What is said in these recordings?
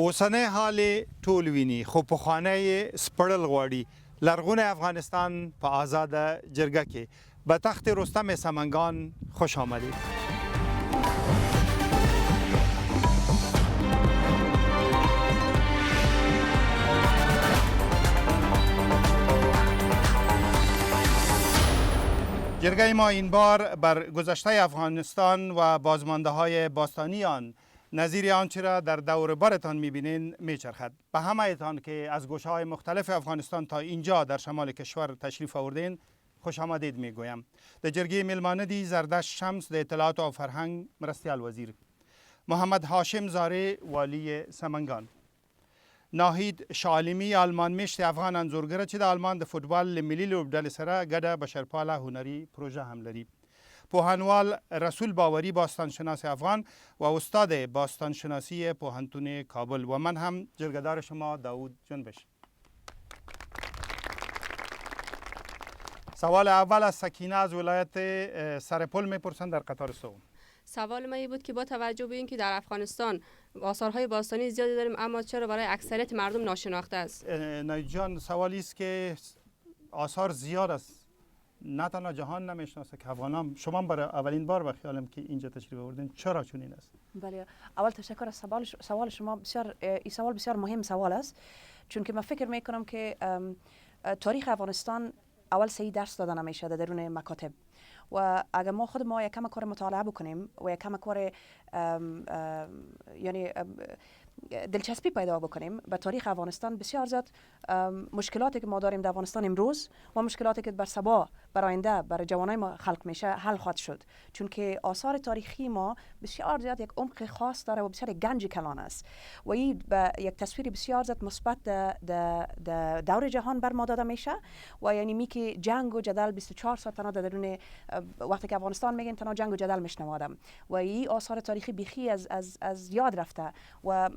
اوسنی حال ټول ویني خو پخوانی سپړل غواړي لرغونی افغانستان په آزاده جرګه کې به تخت رستم سمنگان خوش آمدید. جرگه ما این بار بر گذشته افغانستان و بازمانده های باستانی آن نظیر آنچه را در دور برتان میبینین میچرخد. به همه ایتان که از گوشه های مختلف افغانستان تا اینجا در شمال کشور تشریف آوردین خوش آمدید میگویم. در جرگه میلمانه دی زردشت شمس در اطلاعات و فرهنگ مرستیال وزیر، محمد هاشم زاره والی سمنگان، ناهید شعالمی آلمان مشت افغان انځورګر چې د آلمان د فوتبال ملي لوبډلې سره ګډه بشرپاله هنري پروژه هم لري، پوهنوال رسول باوري باستانشناس افغان و استاد باستانشناسی پوهنتون کابل و من هم جرگهدار شما داوود جنبش. سوال اول از سکینه از ولایت سرپل میپرسند در قطار سوم. سوال ما این بود که با توجه به اینکه در افغانستان آثارهای باستانی زیادی داریم اما چرا برای اکثریت مردم ناشناخته است؟ ناید جان سوالی است که آثار زیاد است، نه تنها جهان نمیشناسه که افغانان. شما برای اولین بار به خیالم که اینجا تشریف آوردین، چرا چنین است؟ بله، اول تشکر از سوال شما. بسیار این سوال بسیار مهم سوال است، چون که من فکر میکنم که تاریخ افغانستان اول سعی درس داده نمیشه در درون مکاتب و اگر ما خود ما یک کم کار مطالعه بکنیم و یک کم کار یعنی دلچسپی پیدا بکنیم به تاریخ افغانستان، بسیار زیاد مشکلاتی که ما داریم در افغانستان امروز و مشکلاتی که بر سبا بر آینده برای جوانای ما خلق میشه حل خواهد شد، چون که آثار تاریخی ما بسیار زیاد یک عمق خاص داره و بسیار گنج کلان است و این به یک تصویر بسیار زیاد مثبت در دور جهان بر ما داده میشه و یعنی می که جنگ و جدل 24 ساعت تنها در درون وقتی که افغانستان میگن تنها جنگ و جدل میشنوادم و این آثار تاریخی بیخی از یاد رفته و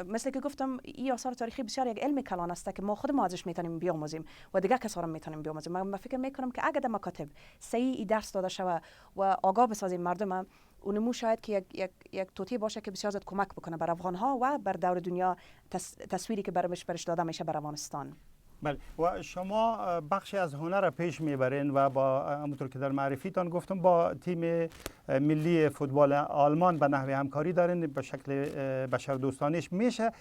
مثل که گفتم این آثار تاریخی بسیار یک علم کلان است که ما خود ما ازش میتونیم بیاموزیم و دیگه کسا هم میتونیم بیاموزیم. من فکر میکنم که اگر در مکاتب صحیح درس داده شود و آگاه بسازیم مردم، اونمو شاید که یک توتی باشه که بسیار زیاد کمک بکنه بر افغان ها و بر دور دنیا تصویری که برش داده میشه بر افغانستان. بله، و شما بخشی از هنر را پیش میبرین و با همونطور که در معرفیتان گفتم با تیم ملی فوتبال آلمان به نحو همکاری دارین به شکل بشردوستانیش. میشه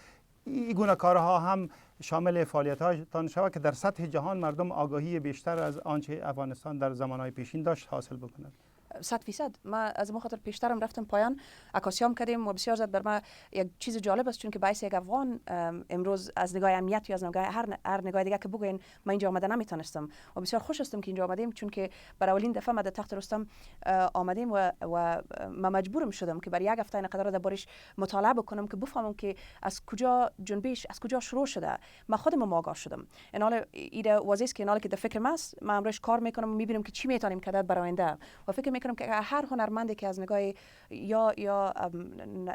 این گونه کارها هم شامل فعالیت‌هایتان شود که در سطح جهان مردم آگاهی بیشتر از آنچه افغانستان در زمانهای پیشین داشت حاصل بکنند؟ 100%. ما از ما خاطر پیشترم رفتم پایان عکاسیام کردیم و بسیار زیاد بر ما یک چیز جالب است، چون که باعث یک افغان امروز از نگاه امنیت یا از نگاه هر نگاه دیگه که بگوین ما اینجا آمده نمیتونستم و بسیار خوش هستم که اینجا آمدیم، چون که برای اولین دفعه ما در تخت رستم آمدیم و ما مجبورم شدم که برای یک هفته این قدر دربارش مطالعه بکنم که بفهمم که از کجا جنبش از کجا شروع شده. ما خودم آگاه شدم. این حال ایده وظیفه که ناله که در فکر ماست ما امروز کار میکنم و میبینم که چی میتونیم کرد برای آینده و فکر میکنم که هر هنرمندی که از نگاه یا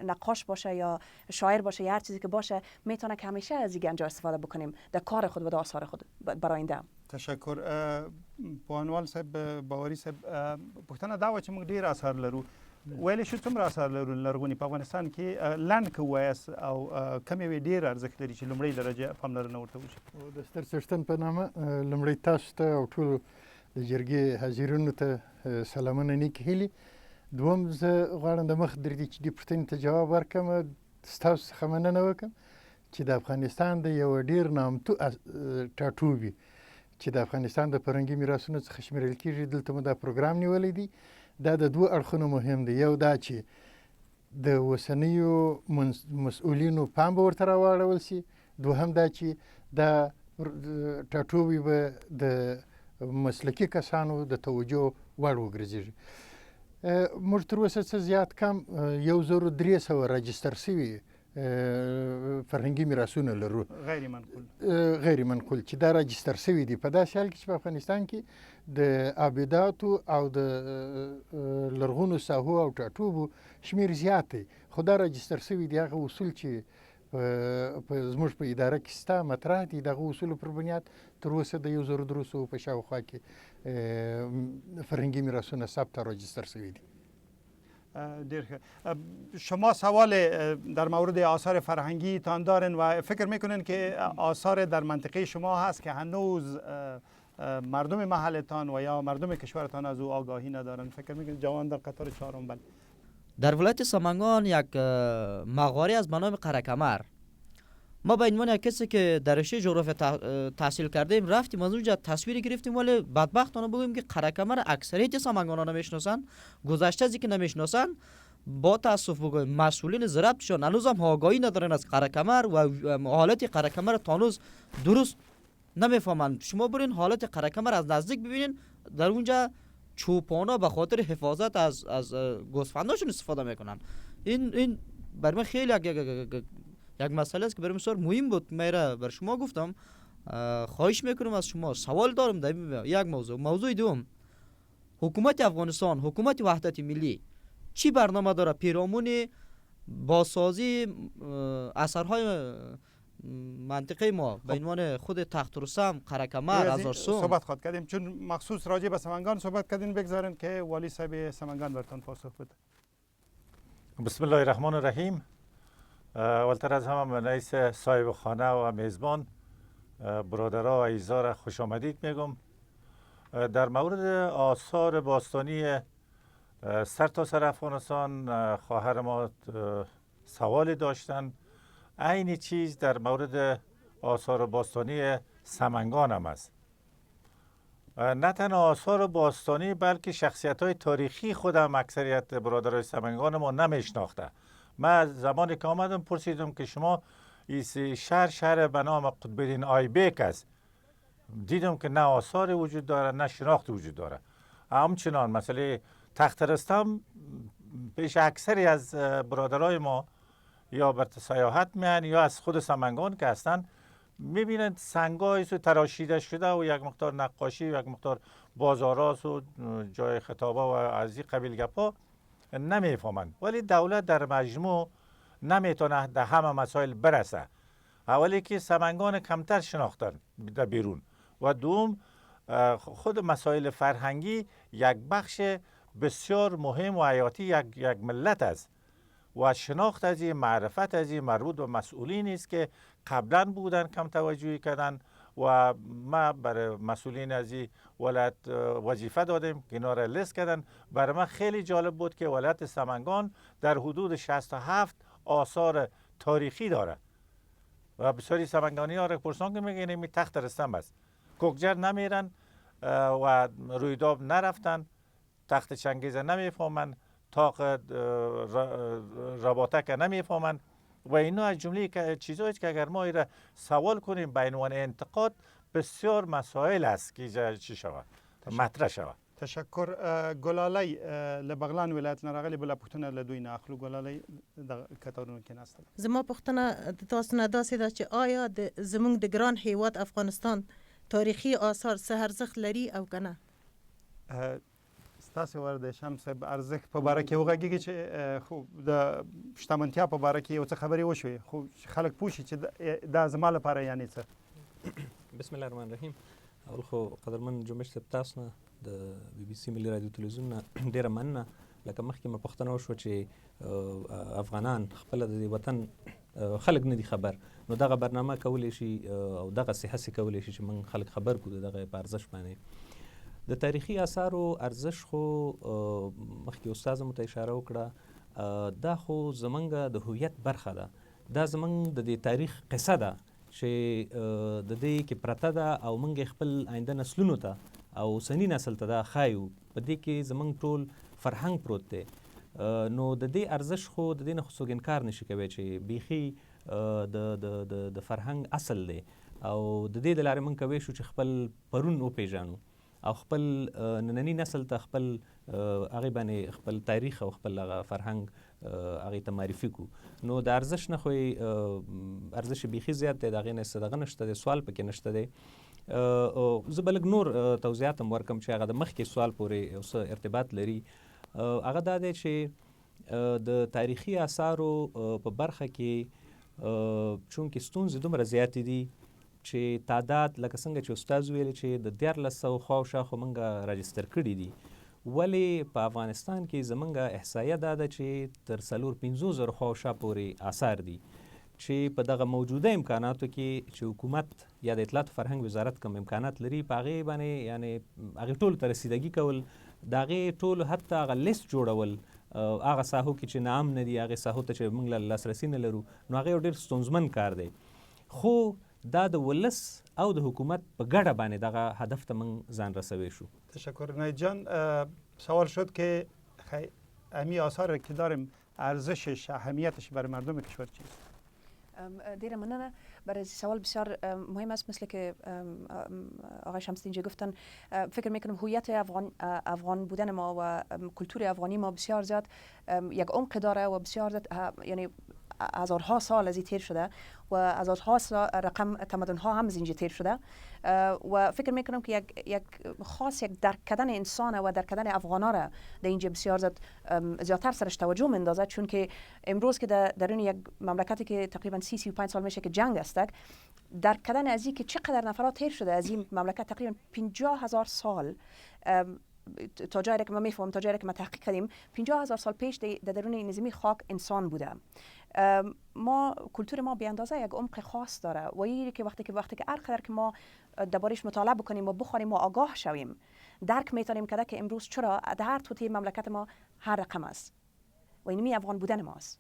نقاش باشه یا شاعر باشه یا هر چیزی که باشه میتونه که همیشه از این گنج استفاده بکنیم در کار خود و در آثار خود برای آینده. تشکر. پوهنوال صاحب باوري صاحب پښتنه دا و چې موږ ډیر اثار لرو، ویل شو څومره اثار لرو لرغوني په افغانستان کې لنډ که وایس او کم یې ډیر ارزښت لري چې لومړی درجه پاملرنه ورته وشي؟ د ستر څښتن په نامه لومړی تاسو ته او ټولو د جرګې حاضرینو ته سلامونه نیک هیلې. دوم زه غواړم د مخ درې چې دې پوښتنې ته جواب ورکړم، ستاسو څخه مننه وکړم چې د افغانستان د یو ډیر نامتو ټاټوبي چې د افغانستان د فرهنګي میراثونو څخه شمیرل کېږي دلته مو دا پروګرام نیولی دی. دا د دوه اړخونو مهم دی، یو دا چې د اوسنیو مسؤلینو پام به ورته راواړول شي، دوهم دا چې دا ټاټوبي به د مسلکي کسانو د توجه وړ وګرځېږي. موږ تر اوسه څه زیات کم 1300 راجستر شوي فرهنګي میراثونه لرو، غیر منقول چې دا راجستر شوي دي. په داسې حال کې چې په افغانستان کې د آبداتو او د لرغونو ساحو او ټاټوبو شمیر زیات دی، خو دا راجستر شوي دي. هغه اصول چې زموږ په اداره کې شته مطرح دي، دغه اصولو پر بنیاد تر اوسه د 1300 په شاوخوا کې فرهنګي میراثونه ثبت او راجستر شوي دي. دیر شما سوال در مورد آثار فرهنگی تان دارین و فکر میکنین که آثار در منطقه شما هست که هنوز مردم محلتان و یا مردم کشورتان از او آگاهی ندارن؟ فکر میکنین جوان در قطار چهارم؟ بله. در ولایت سمنگان یک مغاره از نام قرهکمر، ما به عنوان کسی که در رشته جغرافیا تحصیل کردیم رفتیم از اونجا تصویری گرفتیم، ولی بدبختانه بگویم که قرهکمر اکثریت سمنگانان نمیشناسن. گذشته از اینکه نمیشناسن، با تاسف بگویم مسئولین زراعتشان هنوز هم آگاهی ندارن از قرهکمر و حالت قرهکمر تا هنوز درست نمیفهمن. شما برین حالت قرهکمر از نزدیک ببینین، در اونجا چوپانا به خاطر حفاظت از گوسفنداشون استفاده میکنن. این برای من خیلی یک مسئله است که برای بسیار مهم بود. میره بر شما گفتم خواهش میکنم از شما، سوال دارم در یک موضوع دوم، حکومت افغانستان، حکومت وحدت ملی چی برنامه داره پیرامون بازسازی اثرهای منطقه ما به عنوان خود تخت رستم، قرهکمر، هزارسوم؟ صحبت خواهد کردیم چون مخصوص راجع به سمنگان صحبت کردین، بگذارین که والی صاحب سمنگان برتون پاسخ بده. بسم الله الرحمن الرحیم. اولتر از همه من رئیس صاحب خانه و میزبان برادرها و عزیزا را خوش آمدید میگم. در مورد آثار باستانی سرتاسر افغانستان خواهر ما سوالی داشتن. عین چیز در مورد آثار باستانی سمنگان هم است. نه تنها آثار باستانی بلکه شخصیت های تاریخی خودم اکثریت برادرای سمنگان ما نمیشناخته. من زمانی که آمدم پرسیدم که شما شهر به نام قطب‌الدین آیبک است. دیدم که نه آثار وجود داره نه شناخت وجود داره. همچنان مسئله تخت رستم پیش اکثری از برادرای ما یا بر سیاحت میان یا از خود سمنگان که هستن میبینند سنگای تراشیده شده و یک مقدار نقاشی و یک مقدار بازاراست و جای خطابه و از این قبیل گپا نمیفهمند. ولی دولت در مجموع نمیتونه در همه مسائل برسه. اولی که سمنگان کمتر شناختن در بیرون و دوم خود مسائل فرهنگی یک بخش بسیار مهم و حیاتی یک ملت است و شناخت از این معرفت از این مربوط به مسئولین است که قبلا بودن کم توجهی کردن و ما برای مسئولین از این ولایت وظیفه دادیم که اینا را لیست کردن. برای من خیلی جالب بود که ولایت سمنگان در حدود 67 آثار تاریخی داره و بسیاری سمنگانی ها را پرسان که میگن این تخت رستم است. کوکجر نمیرن و رویداب نرفتن، تخت چنگیز نمیفهمن، تاق رباطک نمیفهمن و اینا از جمله چیزایی که اگر ما ایره سوال کنیم به عنوان انتقاد بسیار مسائل است که چی شود مطرح شود. تشکر. گلالی لبغلان ولایت نراغلی بلا پختنه لدوی ناخلو گلالی کتارون که نستل. زما پختنه تاسو نه داسې ده چې آیا زمونږ د ګران هیواد افغانستان تاریخي آثار څه ارزښت لري او کنه؟ ستاسو ورده شمس ارزښت په باره کې وغږیږي چې خو د شتمنتیا په باره کې یو څه خبرې وشوې خو خلک پوه شي چې دا زما لپاره یعنې څه. بسم الله الرحمن الرحیم. اول خو قدرمن جنبش صاحب تاسو نه د بي بي سي ملي رادیو تلویزیون نه ډیره مننه. لکه مخکې مې پوښتنه وشوه چې افغانان خپله د وطن خلک نه دي خبر، نو دغه برنامه کولی شي او دغسې هڅې کولی شي چې موږ خلک خبر کړو د دغه په ارزښت باندې. د تاریخي آثارو ارزښت خو مخکې استاد مو ته اشاره وکړه، دا خو زمونږ د هویت برخه ده، دا زمونږ د دې تاریخ قصه ده چې د دې کې پرته ده او موږ خپل آینده نسلونو ته او سنی نسل ته دا ښایو. په دې کې زمونږ ټول فرهنګ پروت دی. نو د دې ارزښت خو د دې نه خو څوک انکار نشي کوی چې بیخي د فرهنګ اصل دی او د دې د لارې موږ کوی شو چې خپل پرون وپېژنو او خپل نننی نسل ته خپل هغې باندې خپل تاریخ او خپل هغه فرهنګ هغې ته معرفي کړو. نو د ارزښت نه خو ارزښت بیخي زیات دی، د هغې نه څه دغه نشته دی، سوال پکې نشته دی. زه به لږ نور توضیحات هم ورکړم چې هغه د مخکې سوال پورې یو څه ارتباط لري. هغه دا دی چې د تاریخي آثارو په برخه کې چونکې ستونزې دومره زیاتې دي چې تعداد لکه څنګه چې استاد ویل چې د 1400 خواوشا خو موږ راجستر کړي دي ولې په افغانستان کې زمونږ احصایه دا ده چې تر 4-5 خواوشا پورې آثار دي چې په دغه موجوده امکاناتو کې چې حکومت یا د اطلاعات فرهنګ وزارت کوم امکانات لري په هغې باندې یعنی هغې ټولو ته رسیدګي کول د هغې ټولو حتی هغه لیست جوړول هغه ساحو کې چې نام نه دي هغې ساحو ته چې موږ لاسرسي نه لرو نو هغه یو ډېر ستونزمن کار دی خو دا د ولس او د حکومت په ګډه باندې دغه هدف ته موږ ځان رسوی شو. تشکر نایت جان. سوال شد که امی آثار که داریم ارزشش اهمیتش برای مردم کشور چیست؟ دیره مننه برای سوال بسیار مهم است. مثل که آقای شمسی اینجا گفتن فکر میکنم هویت افغان بودن ما و کلتور افغانی ما بسیار زیاد یک عمق داره و بسیار زیاد یعنی هزارها سال از این تیر شده و هزارها سال رقم تمدن ها هم از اینجا تیر شده و فکر میکنم که یک خاص یک درک کردن انسان و درک کردن افغانا را در اینجا بسیار زیادتر سرش توجه میندازه، چون که امروز که درون یک مملکتی که تقریبا 30-35 سال میشه که جنگ است، درک کردن از این که چقدر نفرات تیر شده از این مملکت تقریبا 50,000 سال تا جایی که ما میفهمم، تا جایی که ما تحقیق کردیم 50,000 سال پیش در درون نظامی خاک انسان بوده. ما کلتور ما به اندازه یک عمق خاص داره و این که وقتی که هر قدر که ما دربارش مطالعه بکنیم و بخونیم و آگاه شویم درک میتونیم کرده که امروز چرا در هر توتی مملکت ما هر رقم است و اینمی افغان بودن ماست.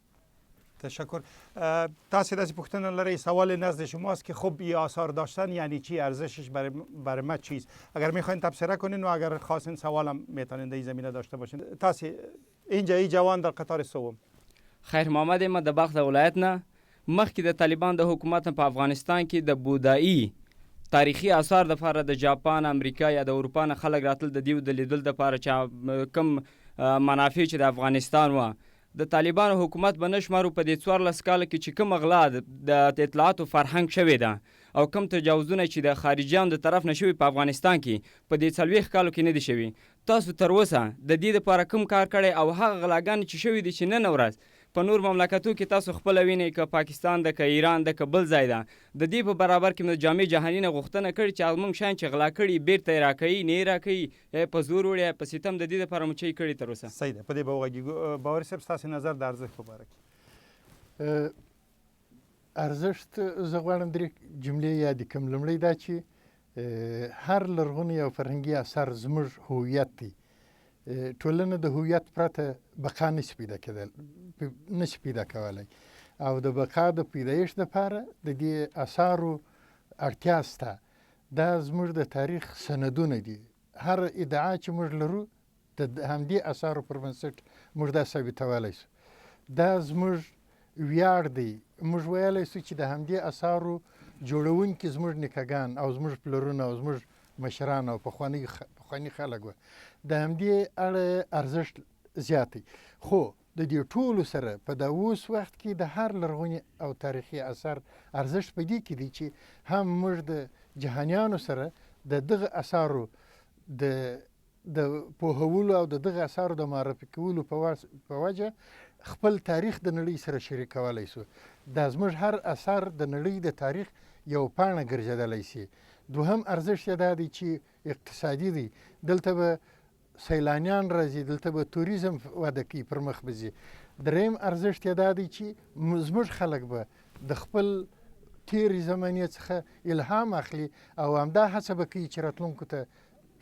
تشکر. تاسو داسې پوښتنه لرئ، سوال نزد شماست که خب این آثار داشتن یعنی چی، ارزشش برای ما چیست؟ اگر میخواین تبصره کنین و اگر خواستین سوالم میتونین در این زمینه داشته باشین. تاسو اینجا ای جوان در قطار سوم. خیر محمد ما د بلخ د ولایت نه مخکې د طالبان د حکومت په افغانستان کې د بودایی تاریخي آثار د لپاره د جاپان، امریکا یا د اروپا نه خلک راتل د دیو د لیدل د لپاره چې کم منافع چې د افغانستان و د طالبان حکومت به نشمارو په دې 14 کال کې چې کوم غلا د اطلاعاتو فرهنګ شوی ده او کوم تجاوزونه چې د خارجيانو د طرف نشوي په افغانستان کې په دې 40 کالو کې نه دي شوي. تاسو تر اوسه د دې لپاره کوم کار کړی او هغه غلاګان چې شوي دي چې نن ورځ په نور مملکتو کې تاسو خپل وینئ که پاکستان ده که ایران ده که بل ځای ده د دې په برابر کې د جامع جهاني نه غوښتنه کړې چې موږ شیان چې غلا کړي بیرته یې راکوي نه یې راکوي په زور وړي په ستم د دې لپاره مو څه یې کړي تر اوسه؟ صحیح ده. په دې به وغږیږو. باوري صاحب ستاسې نظر د ارزښت په باره کې. ارزښت زه غواړم درې جملې یادې کړم. لومړی دا چې هر لرغونی او فرهنګي اثر زموږ هویت دی. ټولنه د هویت پرته بقا نشي پیدا کولی او د بقا د پیدایښت لپاره د دې اثارو اړتیا شته. دا زموږ د تاریخ سندونه دي. هر ادعا چې موږ لرو د همدې اثارو پر بنسټ موږ دا ثابتولی شو. دا زموږ ویاړ دی. موږ ویلی شو چې د همدې اثارو جوړونکي زموږ نیکهګان او زموږ پلرونه او زموږ مشران او پخواني خلک وه. د همدې اړه ارزښت زیات دی. خو د دې ټولو سره په دا اوس وخت کې د هر لرغوني او تاریخي اثر ارزښت په دې کې دی چې هم موږ د جهانیانو سره د دغه اثارو د پوهولو او د دغه اثارو د معرفي کولو په وجه خپل تاریخ د نړۍ سره شریکولی شو. دا زموږ هر اثر د نړۍ د تاریخ یو پاڼه ګرځېدلی شي. دوهم ارزښت یې دا دی چې اقتصادي دی. دلته به سیلانیان راځي، دلته به توریزم وده کوي، پر مخ به ځي. دریم ارزښت یې دا دی چې زموږ خلک به د خپل تېرې زمانې څخه الهام اخلي او همدا هڅه به کوي چې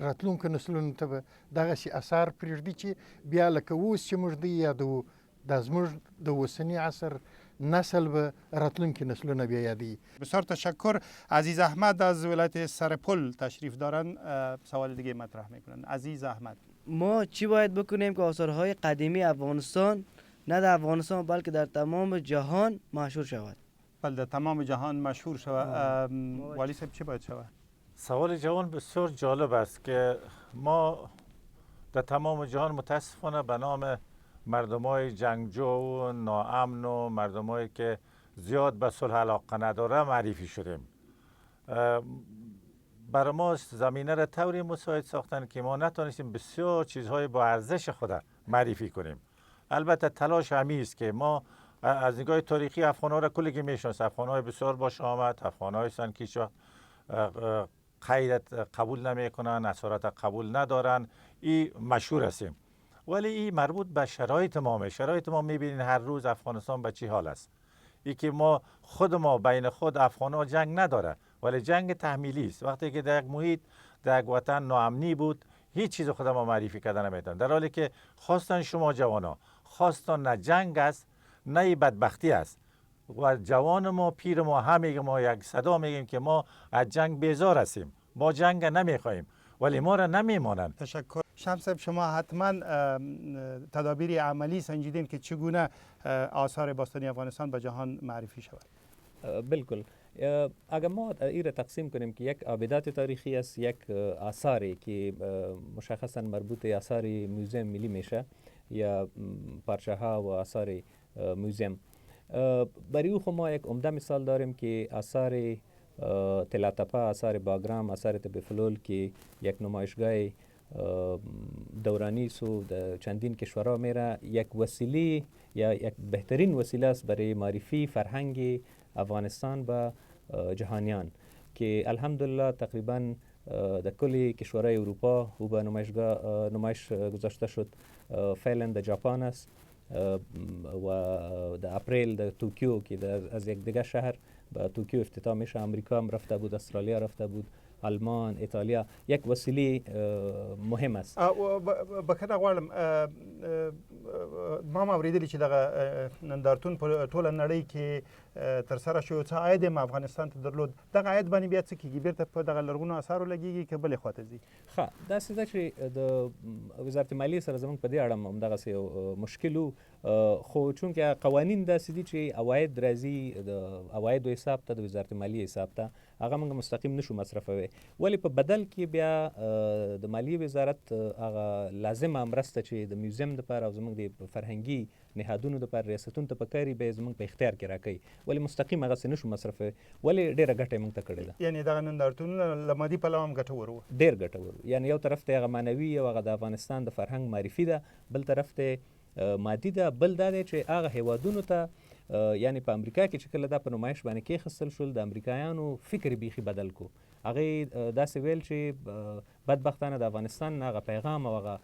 راتلونکو نسلونو ته به دغسې اثار پرېږدي چې بیا لکه اوس چې موږ دوی یادوو دا زموږ د اوسني عصر نسل به راتلونکي نسلونه بیا یادوي. بسیار تشکر. عزیز احمد از ولایت سرپل تشریف دارن، سوال دیگه مطرح میکنن. عزیز احمد، ما چی باید بکنیم که آثارهای قدیمی افغانستان نه در افغانستان بلکه در تمام جهان مشهور شود؟ بله، در تمام جهان مشهور شود. والی صاحب چی باید شود؟ سوال جوان بسیار جالب است که ما در تمام جهان متاسفانه به نام مردمای جنگجو و ناامن و مردمایی که زیاد به صلح علاقه نداره معرفی شدیم. برای ما زمینه را طوری مساعد ساختن که ما نتونستیم بسیار چیزهای با ارزش خود معرفی کنیم. البته تلاش همی است که ما از نگاه تاریخی افغان‌ها را کلی که میشناسیم، افغان‌های بسیار با شهامت، افغان‌های هستند که قید قبول نمیکنن، اسارت قبول ندارن. این مشهور هستیم. ولی این مربوط به شرایط ما شرایط ما میبینین هر روز افغانستان به چی حال است. ای که ما خود ما بین خود افغان‌ها جنگ نداره، ولی جنگ تحمیلی است. وقتی که در یک محیط در یک وطن ناامنی بود، هیچ چیز خود ما معرفی کردن نمیتون، در حالی که خواستن شما جوانا خواستن نه جنگ است نه بدبختی است. و جوان ما پیر ما همه ما یک صدا میگیم که ما از جنگ بیزار هستیم، ما جنگ نمیخوایم، ولی ما را نمیمانند. تشکر. شمس صاحب، شما حتما تدابیر عملی سنجیدین که چگونه آثار باستانی افغانستان به جهان معرفی شود. بالکل. اگر ما این را تقسیم کنیم که یک آبدات تاریخی است، یک آثاری که مشخصا مربوط آثار موزیم ملی میشه یا پارچه ها و آثار موزیم. برای او ما یک عمده مثال داریم که آثار تلاتپا، آثار باگرام، آثار تبفلول که یک نمایشگاه دورانی سو در چندین کشورها میره، یک وسیله یا یک بهترین وسیله است برای معرفی فرهنگ افغانستان به جهانیان که الحمدلله تقریبا در کل کشورهای اروپا او به نمایش گذاشته شد. فعلا در ژاپن است و در اپریل در توکیو که از یک دیگه شهر به توکیو افتتاح میشه. امریکا هم رفته بود، استرالیا رفته بود، آلمان، ایتالیا. یک وسیله مهم است. بکنه غواړم ما اوریدلی چې دغه نندارتون په ټوله نړۍ کې ترسره شو، څه عاید افغانستان ته درلود، دغه عاید باندې بیا څه کیږي؟ بیرته په دغه لرغونو اثارو لګیږي که بلې خواته ځي؟ ښه، داسې ده چې د وزارت مالیې سره زموږ په دې اړه همدغسې یو مشکل و، خو چونکې قوانین داسې دي چې عواید راځي د عوایدو حساب ته، د وزارت مالیې حساب ته، هغه موږ مستقیم نشو مصرفوي. ولی په بدل کې بیا د مالیې وزارت هغه لازمه مرسته چې د میوزیم دپاره او زموږ د فرهنګي نهادونو دپاره ریاستونو ته پکاري به یې زموږ په اختیار کې راکوي، ولی مستقیم هغسې نشو مصرفوي. ولې ډېره ګټه یې موږ ته کړې ده. یعنې دغه نندارتونونه له مادي پلوه هم ګټور وو؟ ډېر ګټور. یعنې یو طرف ته هغه معنوي او هغه د افغانستان د فرهنګ معرفي ده، بل طرف ته مادي ده. بل دا دی چې هغه هیوادونو ته یعنی په امریکا کې چې کله دا په نمایش باندې کېښستل شول، د امریکایانو فکر بیخي بدل کو. هغې داسې ویل چې بدبختانه د افغانستان هغه پیغام او هغه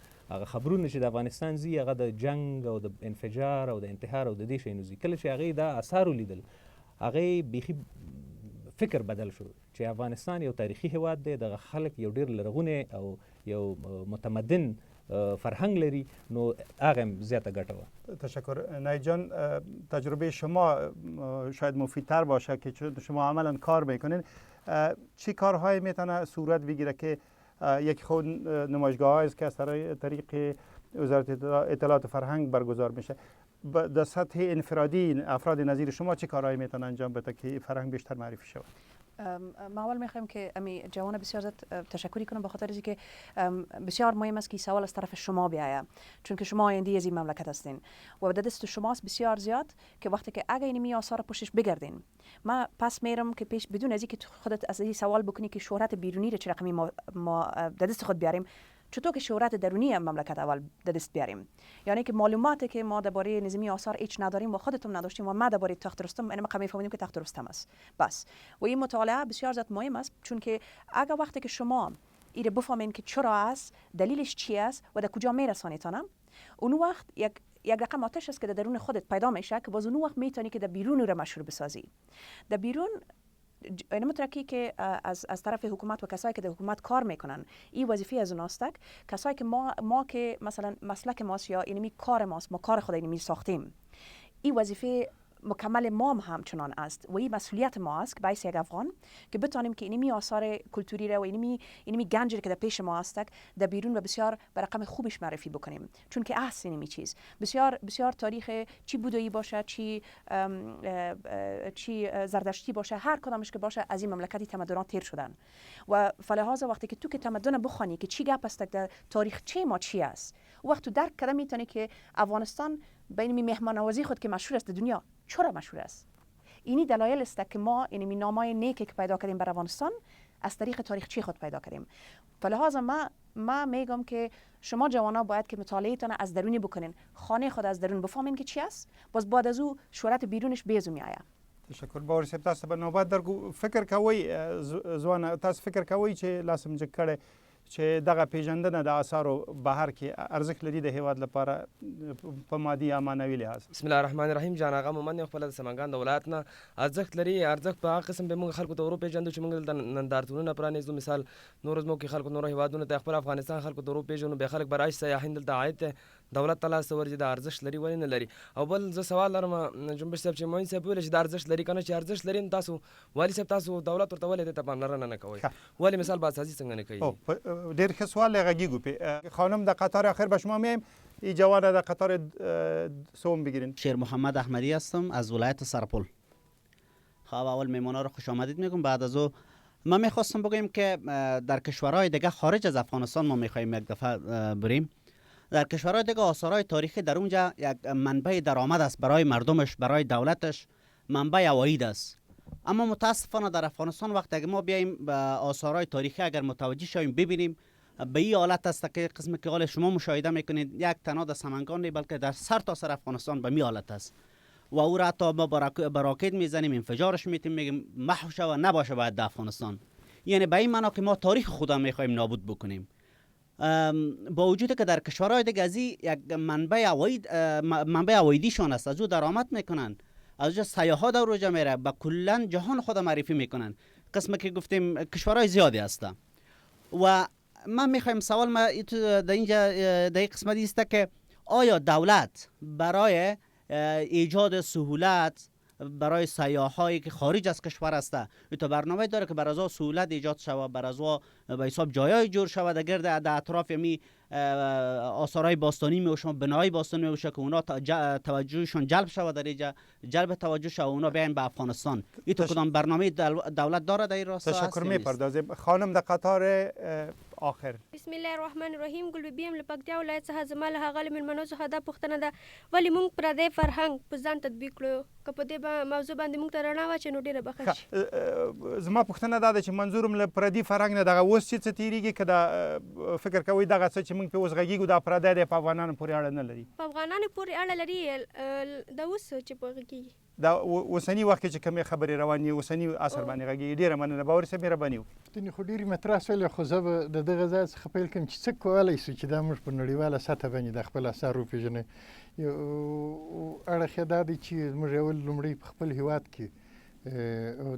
خبرونه چې د افغانستان ځي هغه د جنګ او د انفجار او د انتحار او د دې شیانو ځي. کله چې هغې دا اثار ولیدل، هغې بیخي فکر بدل شو چې افغانستان یو تاریخي هیواد دی، دغه خلک یو ډېر لرغونی او یو متمدن فرهنگ لري، نو هغه هم زیاته ګټه وه. تشکر. نایب جان، تجربه شما شاید مفیدتر باشه که شما عملا کار میکنین. چی کارهایی میتونه صورت بگیره که یک خود نمایشگاه است که از طریق وزارت اطلاعات و فرهنگ برگزار میشه، در سطح انفرادی افراد نظیر شما چه کارهایی میتونه انجام بده که فرهنگ بیشتر معرفی شود؟ ما اول میخوایم که امی جوان بسیار زیاد تشکری کنم به خاطر اینکه بسیار مهم است که سوال از طرف شما بیاید، چون که شما آینده از این مملکت هستین و در دست شماست بسیار زیاد که وقتی که اگه اینمی آثار پشتش بگردین، ما پس میرم که پیش بدون از اینکه خودت از این سوال بکنی که شهرت بیرونی رو چه رقمی ما در دست خود بیاریم، چطور که شهرت درونی مملکت اول در دست بیاریم. یعنی که معلوماتی که ما درباره نظامی آثار هیچ نداریم و خودتون نداشتیم و ما درباره تخت رستم یعنی ما میفهمیم که تخت رستم است بس. و این مطالعه بسیار زیاد مهم است، چون که اگر وقتی که شما این بفهمین که چرا است، دلیلش چی است و در کجا میرسانیتونه، اون وقت یک رقم آتش است که در درون خودت پیدا میشه که باز اون وقت میتونی که در بیرون رو مشهور بسازی. در بیرون اینم ترکی که از طرف حکومت و کسایی که در حکومت کار میکنن، این وظیفه از اوناست. کسایی که ما که مثلا مسلک ماست یا اینمی کار ماست، ما کار خود اینمی ساختیم، این وظیفه مکمل ما هم چنان است و این مسئولیت ما است که باعث یک افغان که بتانیم که اینمی آثار کلتوری را و اینمی گنجی که در پیش ما است در بیرون و بسیار به رقم خوبش معرفی بکنیم، چون که اصل اینمی چیز بسیار تاریخ چی بودایی باشه، چی زردشتی باشه، هر کدامش که باشه از این مملکتی تمدنات تیر شدن و فلهذا وقتی که تو که تمدن بخوانی که چی گپ است در تاریخ چه ما چی است، وقت تو درک کردن میتونی که افغانستان بین مهمان نوازی خود که مشهور است در دنیا چرا مشهور است. اینی دلایل است که ما اینمی نامای نیکی که پیدا کردیم بر افغانستان از طریق تاریخچه خود پیدا کردیم. فلهذا ما میگم که شما جوانا باید که مطالعه‌تان از درونی بکنین، خانه خود از درون بفهمین که چی است، باز بعد از او شهرت بیرونش بیزو میآید. تشکر. باور صاحب، تاسو به نوبت درګو فکر کوئ ځوان، تاسو فکر کوئ چې لازم چې کړه چې دغه پیژندنه د آثارو بهر کې ارزښت لري د هیواد لپاره په مادي یا معنوي لحاظ؟ بسم الله الرحمن الرحیم. جان آغا مومند یم، خپله د سمنګان د ولایت نه. ارزښت لري، ارزښت په هغه قسم به موږ خلکو ته وروپېژنو چې موږ دلته نندارتونونه پرانیزو. مثال نورو ځمکو کې خلکو نورو هیوادونو ته خپل افغانستان خلکو ته وروپېژنو، بیا خلک به راشي سیاحین دلته عاید ته دولت ته لاس ته ورځي. دا ارزښت لري ولې نه لري؟ او بل زه سوال لرم جنبش صاحب چې معین صاحب ویل چې دا ارزښت لري که نه؟ چې ارزښت لري نو تاسو والي صاحب تاسو دولت ورته ولې دې ته پاملرنه نه کوئ؟ ولې مثال بازسازي څنګه نه کوي؟ ډېر ښه سوال غږیږو پې. خانم در قطار آخر به شما میایم. این جوان در قطار سوم بگیرین. شیر محمد احمدی هستم از ولایت سرپل. خب اول میمونا رو خوش آمدید میگم. بعد از او ما میخواستم بگویم که در کشورهای دیگه خارج از افغانستان ما میخوایم یک دفعه بریم. در کشورهای دیگه آثارهای تاریخی در اونجا یک منبع درآمد است برای مردمش، برای دولتش، منبع عواید است. اما متاسفانه در افغانستان وقتی اگه ما بیایم به آثارهای تاریخی اگر متوجه شویم ببینیم، به این حالت است که قسم که حال شما مشاهده میکنید یک تنها در سمنگان نه بلکه در سر تا سر افغانستان به می حالت است و او را حتی ما با راکت میزنیم، انفجارش میتیم، میگیم محو شود نباشه باید در افغانستان. یعنی به این معنا که ما تاریخ خدا میخوایم نابود بکنیم. با وجود که در کشورهای دیگه از یک منبع عوایدیشون است، از او درآمد میکنن، از اونجا سیاحت در اونجا میره، با کلا جهان خود معرفی میکنن. قسم که گفتیم کشورهای زیادی هستن و ما میخوایم سوال ما در اینجا در این قسمت است که آیا دولت برای ایجاد سهولت برای سیاحایی که خارج از کشور است تو برنامه داره که بر از سهولت ایجاد شود، بر از به حساب جایای جور شود در گرد در اطراف می آثارهای باستانی می و شما بنای باستانی می که اونا توجهشون جلب شود، در اینجا جلب توجه شود اونا بیاین به افغانستان. این تو کدام برنامه دولت داره در این راستا؟ تشکر می‌پردازیم. خانم در قطار آخر. بسم الله الرحمن الرحیم. ګل بیبي یم له پکتیا ولایت څخه. زما له هغه له مېلمنو څخه دا پوښتنه ده ولې موږ پردی فرهنګ په ځان تطبیق کړو؟ که په دې موضوع باندې موږ ته رڼا واچوي نو ډېره به ښه شي. زما پوښتنه دا ده چې منظورم له پردي فرهنګ نه دغه اوس چې څه تېرېږي که دا فکر کوئ دغه څه چې موږ پرې اوس غږېږو دا پردی دی، په افغانانو پورې اړه نه لري؟ په افغانانو پورې اړه لري. دا اوس چې په غږېږي دا اوسني وخت کې چې کومې خبرې روانې اوسني عصر باندې غږېږي. ډېره مننه. باوري صاحب مهرباني وکړئ. خو ډېرې مطرح شولې، خو زه به د دغه ځای څخه پیل کړم چې څه کولی شو چې دا موږ په نړیواله سطحه باندې د خپل اثار وپېژنو. یو اړخ یې دا دی چې موږ اول لومړی په خپل هېواد کې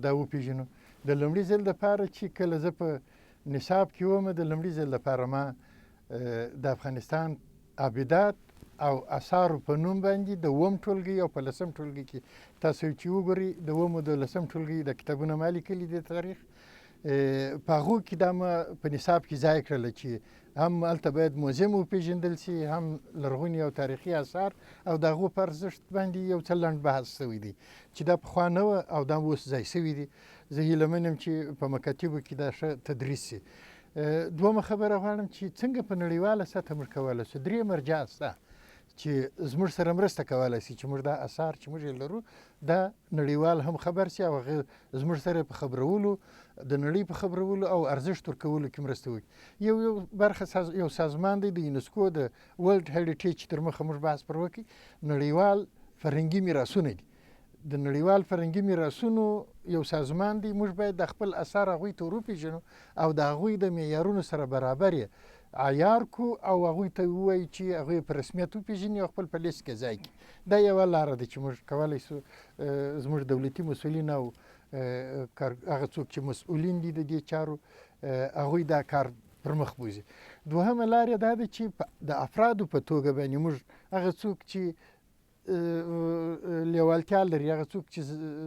دا وپېژنو. د لومړي ځل دپاره چې کله زه په نصاب کې وم، د لومړي ځل دپاره ما د افغانستان عابدات او اثارو په نوم باندې د اووم ټولګي او په لسم ټولګي کې تاسو چې وګورئ د اووم او د لسم ټولګي د کتابونه ما لیکلي دي تاریخ، په هغو کې دا ما په نصاب کې ځای کړله چې هم هلته باید موزیم وپېژندل سي، هم لرغوني او تاریخي اثار او د هغو په ارزښت باندې یو څه لنډ بحث شوی دی چې دا پخوا نه وه او دا اوس ځای شوي دي. زه هیله من یم چې په مکاتبو کې دا ښه تدریس سي. دومه خبره غواړم چې څنګه په نړیواله سطحه موږ کولی شو. درې مرجع شته چې زموږ سره مرسته کولی شي چې موږ دا اثار چې موږ یې لرو دا نړیوال هم خبر سي او هغه زموږ سره په خبرولو، د نړۍ په خبرولو او ارزښت ورکولو کې مرسته وکړي. یو برخه یو سازمان دی د یونسکو د ورلډ هیریټیج تر مخه موږ بحث پر وکړي. نړیوال فرهنګي میراثونه دي. د نړیوال فرهنګي میراثونو یو سازمان دی. موږ باید د خپل اثار هغوی ته وروپېژنو او د هغوی د معیارونو سره برابر یې عیار کو او هغوی ته ووایي چې هغوی په رسمیت وپېژني او خپل په لیست کې ځای کړي. دا یوه لاره ده چې موږ کولی شو زموږ دولتي مسؤلین او هغه څوک چې مسؤلین دي د دې چارو هغوی دا کار پر مخ بوځي. دوهمه لار یې دا ده چې د افرادو په توګه باندې موږ هغه څوک چې لیوالتیا لري، هغه څوک چې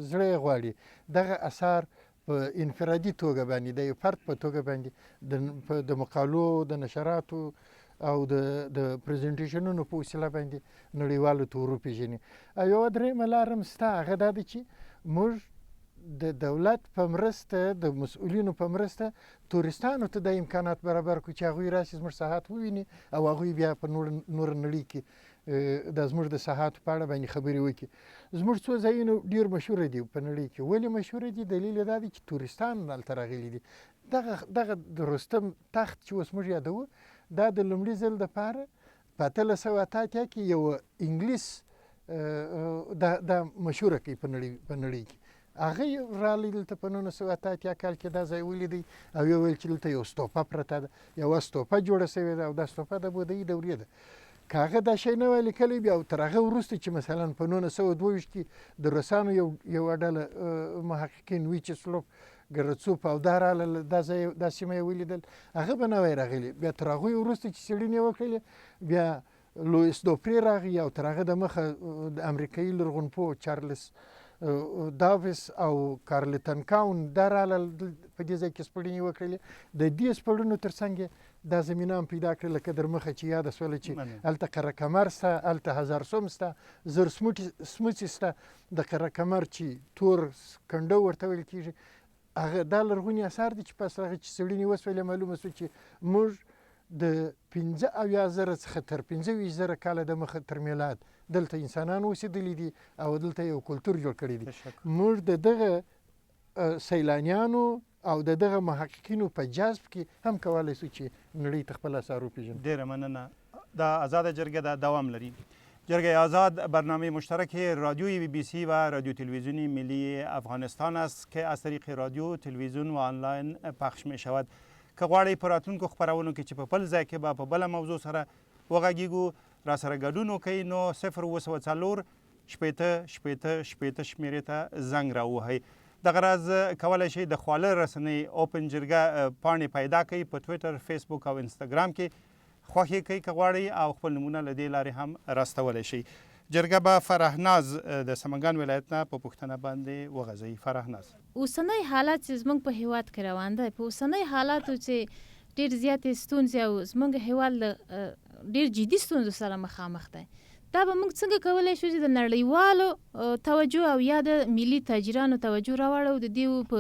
زړه یې غواړي دغه اثار په انفرادي توګه باندې د یو فرد په توګه باندې د مقالو، د نشراتو او د پریزنټیشنونو په وسیله باندې نړیوالو ته وروپېژني. او یوه درېیمه لار هم شته، هغه دا ده چې موږ د دولت په مرسته، د مسؤلینو په مرسته تورستانو ته د امکانات برابر کړو چې هغوی راشي زموږ ساحات وویني او هغوی بیا په نوره نړۍ کې د زموږ د ساحاتو په اړه باندې خبرې وکړي. زموږ څو ځایونه ډېر مشهوره دي په نړۍ کې. ولې مشهوره دي؟ دلیل یې دا دی چې تورستان هلته راغلي دي. دغه د رستم تخت چې اوس موږ یادوو دا د لومړي ځل دپاره په 1888 کې یو انګلیس دا مشهوره کوي په نړۍ کې. هغه رالی دلته په 1988 کال کې دا ځای ولیدی او یو ویل چې دلته یو ستوپه پرته ده، یوه ستوپه جوړه سوې ده او دا ستوپه د بودایي دورې ده. که هغه دا شی نه وای لیکلی بیا او تر هغه وروسته چې مثلا په 1922 کې د روسانو یوه ډله محققین ویچسلوف ګرڅوف او دا راله دا سیمه یې ولیدل، هغه به نه وای راغلی. بیا تر هغوی وروسته چې څېړنې وکړلې بیا لویس دوپرې راغی او تر هغه د مخه د امریکایي لرغونپوه چارلس داویس او کارلتن کاون دا راله په دې ځای کې سپړنې وکړلې. د دې سپړنو تر څنګ دا زمینه هم پیدا کړې لکه در مخه چې یاده سوله چې هلته قره کمر سته، هلته هزارسوم سته، زر سموڅې سته. د قره کمر چې تور کنډه ورته ویل کېږي هغه دا لرغوني اثار دي چې پس هغه چې څېړنې وسولې معلومه سوه چې موږ د 75,000 څخه تر 25,000 کاله د مخه تر میلاد دلته انسانان اوسېدلي دي او دلته یو کلتور جوړ کړی دی. موږ د دغه سیلانیانو او د دغه محققینو په جذب کې هم کولی سو چې نړۍ ته خپل اثار وپېژنو. ډېره مننه. دا آزاده جرګه دا دوام لري. جرگه آزاد برنامه مشترک رادیوی BBC و رادیو تلویزیونی ملی افغانستان است که از طریق رادیو، تلویزیون و آنلاین پخش می شود. که غواړئ په راتلونکو خپرونو کې چې په بل ځای کې به په بله موضوع سره وغږیږو را سره ګډون وکړئ نو 024 شپېته شپېته شپېته شمېرې ته زنګ راووهئ. دغه راز کولی شئ د خواله رسنۍ اوپن جرګه پاڼې پیدا کړئ په ټویټر، فیسبوک او انسټاګرام کې خوښ یې کوئ که غواړئ او خپل نومونه له دې لارې هم راستولی شئ. جرګه به فرهناز د سمنګان ولایت نه په پوښتنه باندې وغځوي. فرهناز، اوسنی حالات چې زموږ په هیواد کې روان دی، په اوسنی حالاتو چې ډېر زیاتې ستونزې او زموږ هیواد له ډېر جدي ستونزو سره مخامخ دی، دا به موږ څنګه کولی شو چې د نړیوالو توجه او یا د ملي تاجرانو توجه راوړو د دې په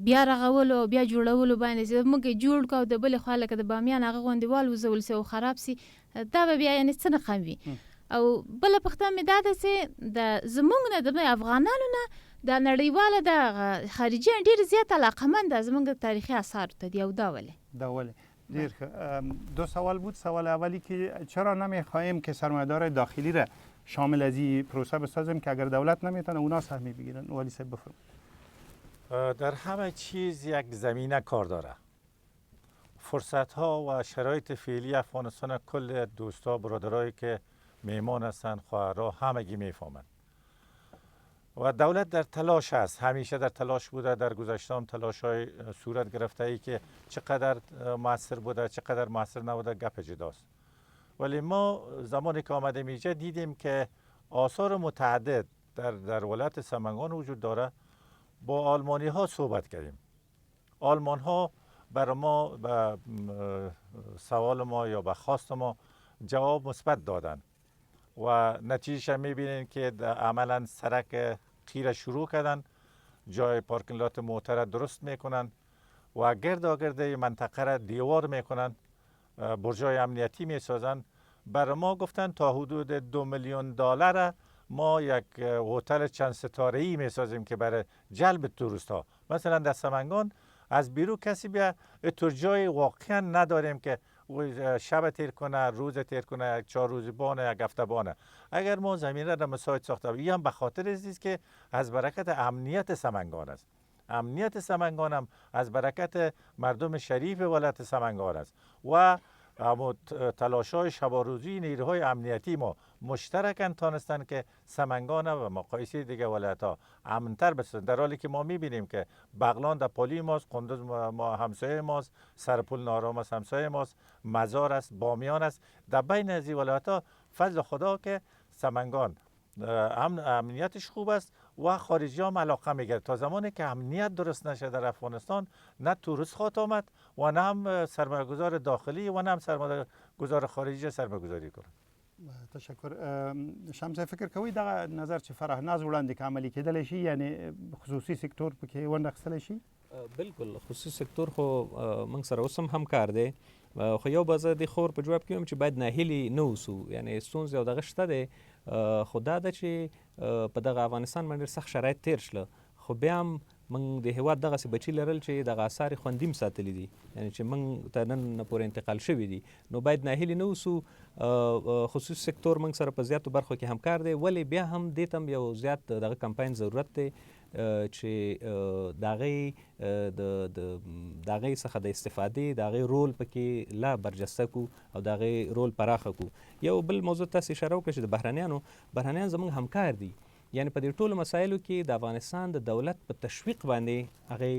بیا رغولو او بیا جوړولو باندې چې موږ یې جوړ کړو او د بلې خوا لکه د بامیان هغه غوندې والوځول سي او خراب سي، دا به بیا یعنې څه نقم وي. او بله پوښتنه مې دا ده چې د زموږ نه د افغانانو نه د نړیواله د خارجیان ډېر زیات علاقه‌مند زموږ تاریخي اثارو ته دي او دا ولې؟ دا ولې؟ دیر دو سوال بود. سوال اولی که چرا نمیخواهیم که سرمایه‌دار داخلی را شامل از این پروسه بسازیم که اگر دولت نمیتونه اونا سهمی بگیرن؟ ولی صاحب بفرمایید. در همه چیز یک زمینه کار داره. فرصت ها و شرایط فعلی افغانستان کل دوستا برادرایی که میهمان هستند خواهرها همگی میفهمند و دولت در تلاش است، همیشه در تلاش بوده، در گذشته هم تلاش های صورت گرفته ای که چقدر موثر بوده چقدر موثر نبوده گپ جداست. ولی ما زمانی که آمدیم اینجا دیدیم که آثار متعدد در ولایت سمنگان وجود داره. با آلمانی ها صحبت کردیم. آلمان ها بر ما به سوال ما یا به خواست ما جواب مثبت دادن و نتیجهش میبینین که عملا سرک قیر شروع کردن، جای پارکینگ لات موتر درست میکنن و گرد منطقه را دیوار میکنن، برجای امنیتی میسازن. بر ما گفتن تا حدود $2 میلیون ما یک هتل چند ستاره‌ای میسازیم که برای جلب توریست ها. مثلا در سمنگان از بیرون کسی بیا تو جای واقعا نداریم که شب تیر کنه، روز تیر کنه، یک 4 روز بانه، یک هفته بانه. اگر ما زمینه را مساعد ساخته این هم به خاطر است که از برکت امنیت سمنگان است. امنیت سمنگان هم از برکت مردم شریف ولایت سمنگان است و تلاش‌های شب و روزی نیروهای امنیتی ما مشترکاً تانستن که سمنگان و مقایسه دیگه ولایت‌ها امن‌تر بسازن، در حالی که ما می‌بینیم که بغلان در پالی ماست، قندوز ما همسایه ماست، سرپل نارام است همسایه ماست، مزار است، بامیان است. در بین از این ولایت‌ها فضل خدا که سمنگان امنیتش خوب است و خارجی هم علاقه میگیره. تا زمانی که امنیت درست نشه در افغانستان نه توریست خواهد آمد و نه هم سرمایه‌گذار داخلی و نه هم سرمایه‌گذار خارجی سرمایه‌گذاری کنه. تشکر. شمس فکر کوي دا نظر چې فرهناز وړاندې کې عملي کېدلی شي، یعنی خصوصي سکتور پکې ونډه اخیستلی شي؟ بالکل خصوصي سکتور خو موږ سره اوس هم همکار دی، خو یو به زه د خور په جواب کې وایم چې باید ناهیلي نه اوسو، یعنی ستونزې او دغه شته دی، خو دا ده چې په دغه افغانستان باندې سخت شرایط تیر شله، خو بیا هم موږ د هیواد دغسې بچي لرل چې دغه اثار خوندي هم ساتلي دي، یعنی چې موږ ته نن پورې انتقال شوي دي، نو باید ناهیلي نه اوسو. خصوصي سکتور موږ سره په زیاتو برخو کې همکار دی، ولې بیا هم دې ته هم یو زیات دغه کمپاین ضرورت دی. چې د هغې څخه د استفادې د هغې رول پکې لا برجسته کو او د هغې رول پراخه کو. یو بل موضوع تاسې اشاره وکړه چې د بهرنیان زموږ همکار دي، یعنی په دې ټولو مسایلو کې د افغانستان د دولت په تشویق باندې هغې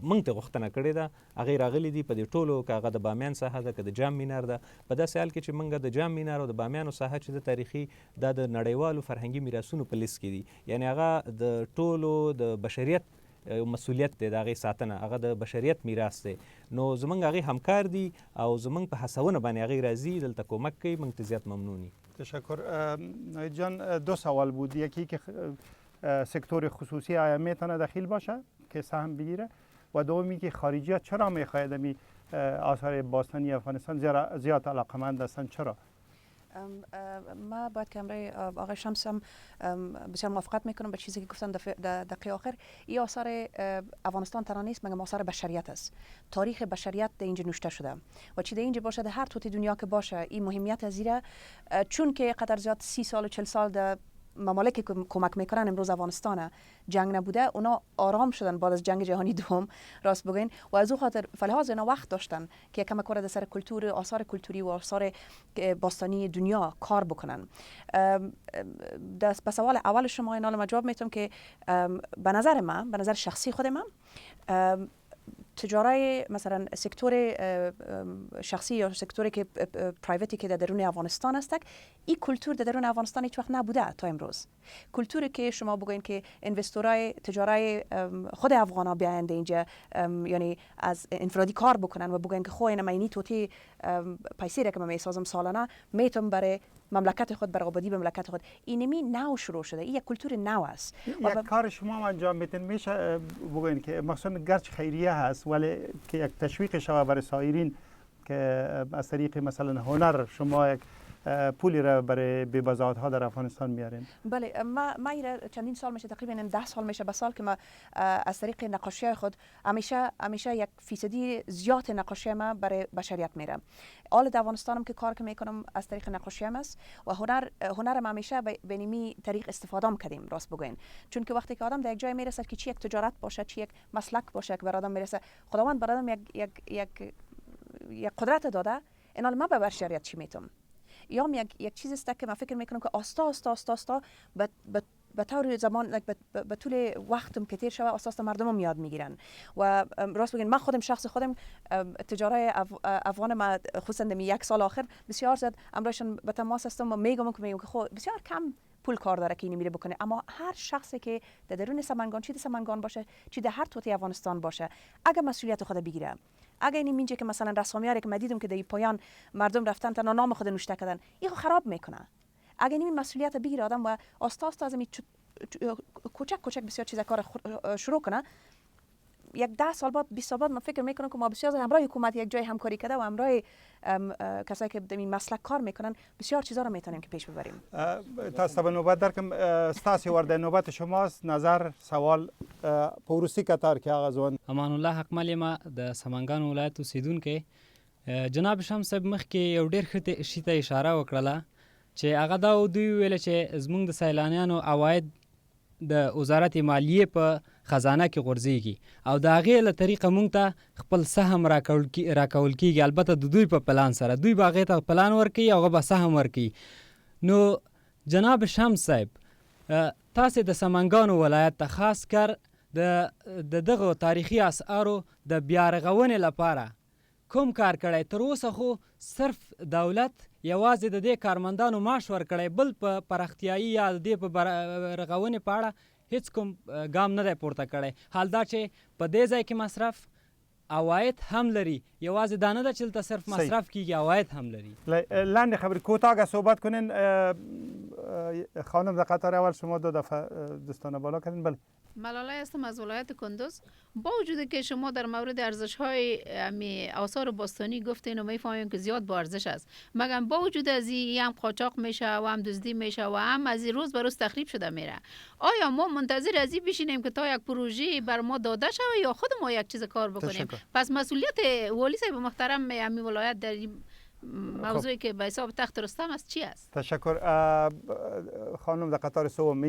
موږ ته غوښتنه کړې ده، هغې راغلي دي په دې ټولو، که هغه د بامیان ساحه ده که د جام مینار ده. په داسې حال کې چې موږ د جام مینار او د بامیانو ساحه چې د تاریخي دا د نړیوالو فرهنګي میراثونو په لیست کې دي، یعنی هغه د ټولو د بشریت مسؤلیت دی، د هغې ساتنه هغه د بشریت میراث دی. نو زموږ هغې همکار دي او زموږ په هڅونه باندې هغې راځي، دلته کومک کوي، موږ ته زیات ممنونی. تشکر. ناهید جان، 2 سوال بود، یکی که سکتور خصوصی آیا میتونه دخیل باشه که سهم بگیره، و دومی که خارجی ها چرا میخواید می آثار باستانی افغانستان زیاد علاقمند هستند؟ چرا؟ ما باید که امروی آقای شمس هم بسیار موافقت میکنم به چیزی که گفتن در دقیقه آخر. این آثار افغانستان تنها نیست، مگه آثار بشریت است. تاریخ بشریت در اینجا نوشته شده و چی در اینجا باشه، در هر توتی دنیا که باشه این مهمیت زیره، چون که قدر زیاد 30 سال و 40 سال در ممالک که کمک میکنن امروز افغانستان جنگ نبوده، اونا آرام شدن بعد از جنگ جهانی دوم راست بگین، و از او خاطر فلحاظ اونا وقت داشتن که کمک کرده سر کلتور، آثار کلتوری و آثار باستانی دنیا کار بکنن. به سوال اول شما اینا من جواب میتونم که به نظر شخصی خود من تجاره مثلا سکتور شخصی یا سکتوری که پرایوتی که در درون افغانستان است، این کلتور در درون افغانستان هیچ وقت نبوده تا امروز. کلتوری که شما بگوین که اینوستورای تجارای خود افغانا بیاین اینجا، یعنی از انفرادی کار بکنن و بگوین که خو اینا منی توتی پیسه را که من میسازم سالانه میتونم برای مملکت خود، برای آبادی مملکت خود. اینمی نو شروع شده، این یک کلتور نو است. یک کار شما انجام میتین میشه بگوین که مثلا گرچه خیریه هست ولی که یک تشویق شود برای سایرین که از طریق مثلا هنر شما یک پولی را برای بی‌بزاعت‌ها در افغانستان میارین؟ بله، ما چندین سال میشه، تقریبا 10 سال میشه به سال که ما از طریق نقاشی خود همیشه 1% زیاد نقاشی ما برای بشریت میره. آل در افغانستانم که کار که میکنم از طریق نقاشی است و هنر ما همیشه به نیمی طریق استفاده کردیم راست بگوین، چون که وقتی که آدم در یک جای میرسه که چی یک تجارت باشه، چی یک مسلک باشه که بر آدم میرسه، خداوند بر آدم یک قدرت داده، اینا ما به بشریت چی میتونم. یا یک چیزی است که من فکر میکنم که آستا به طور زمان به طول وقتم که تیر شده آستا مردمم یاد میگیرن. و راست بگین من خودم شخص خودم تجاره افغان ما خصوصا در 1 سال آخر بسیار زیاد امروزشون به تماس هستم و میگم که خب بسیار کم پول کار داره که اینی میره بکنه، اما هر شخصی که در درون سمنگان، چی در سمنگان باشه چی در هر توتی افغانستان باشه، اگه مسئولیت خود بگیره، اگه این اینجا که مثلا رسامیاری که من دیدم که در پایان مردم رفتن تا نام خود نوشته کردن، اینو خراب میکنه. اگه این مسئولیت بگیره آدم و آستا از این کوچک بسیار چیزا کار شروع کنه، 10 سال بعد 20 سال بعد من فکر میکنم که ما بسیار همراه حکومت یک جای همکاری کرده و همراه کسایی که در این مسلک کار میکنن بسیار چیزا رو میتونیم که پیش ببریم. تاسو به نوبت درکم، استاسو ورده نوبت شماست، نظر سوال پوروسی کتار که آغازون. امان الله حقمل ما د سمنګان ولایت اوسیدونکو جناب شمس صاحب مخکې یو ډېر ښه شي ته اشاره وکړله چې هغه دا دوی ویل چې زموږ د سیلانیانو عواید د وزارت مالیې په خزانه کې غورځېږي او د هغې له طریقه موږ ته خپل سهم راکول کېږي، البته د دوی په پلان سره. دوی به هغې ته پلان ورکوي او هغه به سهم ورکوي. نو جناب شمس صاحب، تاسې د سمنګانو ولایت ته خاص کر د دغه تاریخي اسعارو د بیارغونې لپاره کوم کار کړی؟ تر اوسه خو صرف دولت یوازې د دې کارمندانو معاش ورکړی، بل په پراختیایي یا د دې په رغونې په اړه هیڅ کوم ګام نه دی پورته کړی. حال دا چې په دې ځای کې مصرف عواید هم لري، یوازې دا نه ده چې دلته صرف مصرف کیږي، عواید هم لري. لنډ خبرې کوتاه صحبت کنین. خانم در قطار اول شما 2 دفعه دستانه بالا کردین. بله، ملاله هستم از ولایت کندوز. با وجود که شما در مورد ارزش‌های آثار باستانی گفتین و می‌فهمیم که زیاد با ارزش است، مگر با وجود از این هم قاچاق میشه و هم دزدی میشه و هم از این روز به روز تخریب شده میره. آیا ما منتظر از این بشینیم که تا یک پروژه بر ما داده شود یا خود ما یک چیز کار بکنیم؟ پس مسئولیت والی صاحب محترم امی ولایت در موضوعی که به حساب تخت رستم است چی است؟ تشکر. خانم در قطار سوم.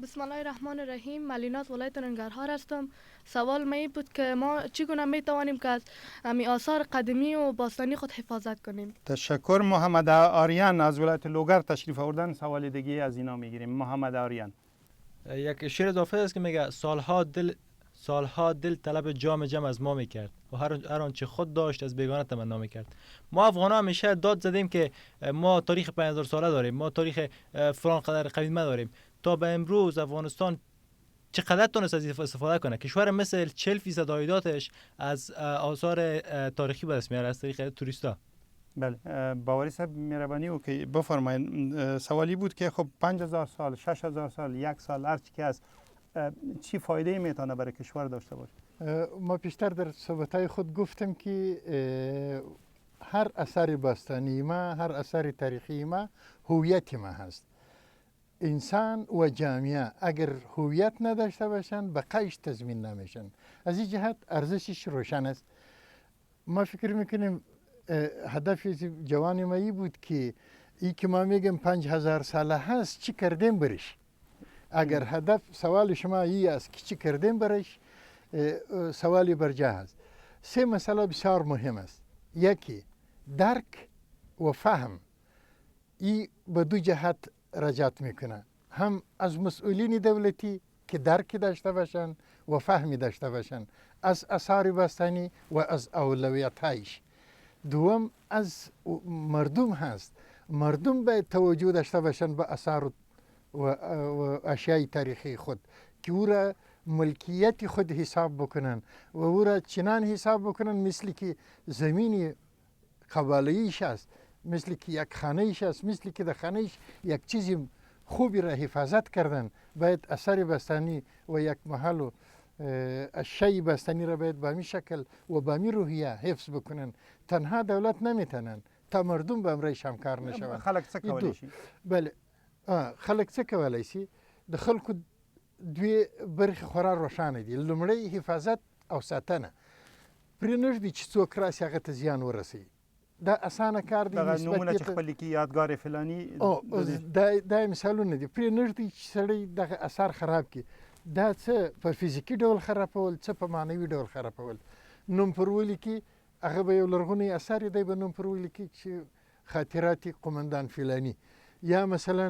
بسم الله الرحمن الرحیم. ملینات ولایت ننگرهار هستم. سوال می بود که ما چگونه می توانیم که از آثار قدیمی و باستانی خود حفاظت کنیم؟ تشکر. محمد آریان از ولایت لوگر تشریف آوردن. سوال دیگه از اینا میگیریم. محمد آریان. یک شعر اضافه است که میگه سالها دل طلب جام جم از ما میکرد و هر آنچه خود داشت از بیگانه تمنا میکرد. ما افغان‌ها همیشه داد زدیم که ما تاریخ 5000 ساله داریم، ما تاریخ فلان قدر قدیمه داریم. تا به امروز افغانستان چقدر تونست از استفاده کنه؟ کشور مثل 40% عایداتش از آثار تاریخی به دست میاره از طریق توریستا. بله، باوری صاحب مهربانی و که بفرمایید. سوالی بود که خب 5000 سال، 6000 سال، 1 سال هر چی که از چی فایده میتونه برای کشور داشته باشه؟ ما پیشتر در صحبت‌های خود گفتم که هر اثر باستانی ما، هر اثر تاریخی ما هویت ما هست. انسان و جامعه اگر هویت نداشته باشند بقایش تضمین نمیشن. از این جهت ارزشش روشن است. ما فکر میکنیم هدف جوان ما بود که ای که ما میگیم 5000 ساله هست چی کردیم برش. اگر هدف سوال شما ای است که چی کردیم برش، سوالی برجا است. 3 مسئله بسیار مهم است. یکی درک و فهم. ای به 2 جهت رجعت میکنه، هم از مسئولین دولتی که درک داشته باشن و فهمی داشته باشن از آثار باستانی و از اولویت‌هایش. دوم از مردم هست. مردم باید توجه داشته باشن به آثار و اشیای تاریخی خود که او را ملکیت خود حساب بکنن و او را چنان حساب بکنن مثل که زمین قبالیش است، مثل که یک خانه‌ایش است، مثل که در خانه‌ایش یک چیزی خوبی را حفاظت کردن. باید اثر باستانی و یک محل و اشیای باستانی را باید به همین شکل و به همین روحیه حفظ بکنن. تنها دولت نمیتونن تا مردم به امرش همکار نشوند. خلق څه کولی شي؟ بله، خلق څه کولی شي؟ د خلکو 2 برخې خورا روښانه دي. لومړی حفاظت او ساتنه. پرې نږدې چې څوک راسي هغه ته زیان ورسوي. دا اسانه کار دی. دغه نمونه چې خپل کې یادګار فلانی دا مثالونه دي. پرې نږدې چې سړی دغه اثر خراب کړي. دا څه په فزیکي ډول خرابول، څه په معنوي ډول خرابول. نوم پرولي کې هغه به یو لرغونی اثر دی، به نوم پرولي کې چې خاطرات قومندان فلانی، یا مثلا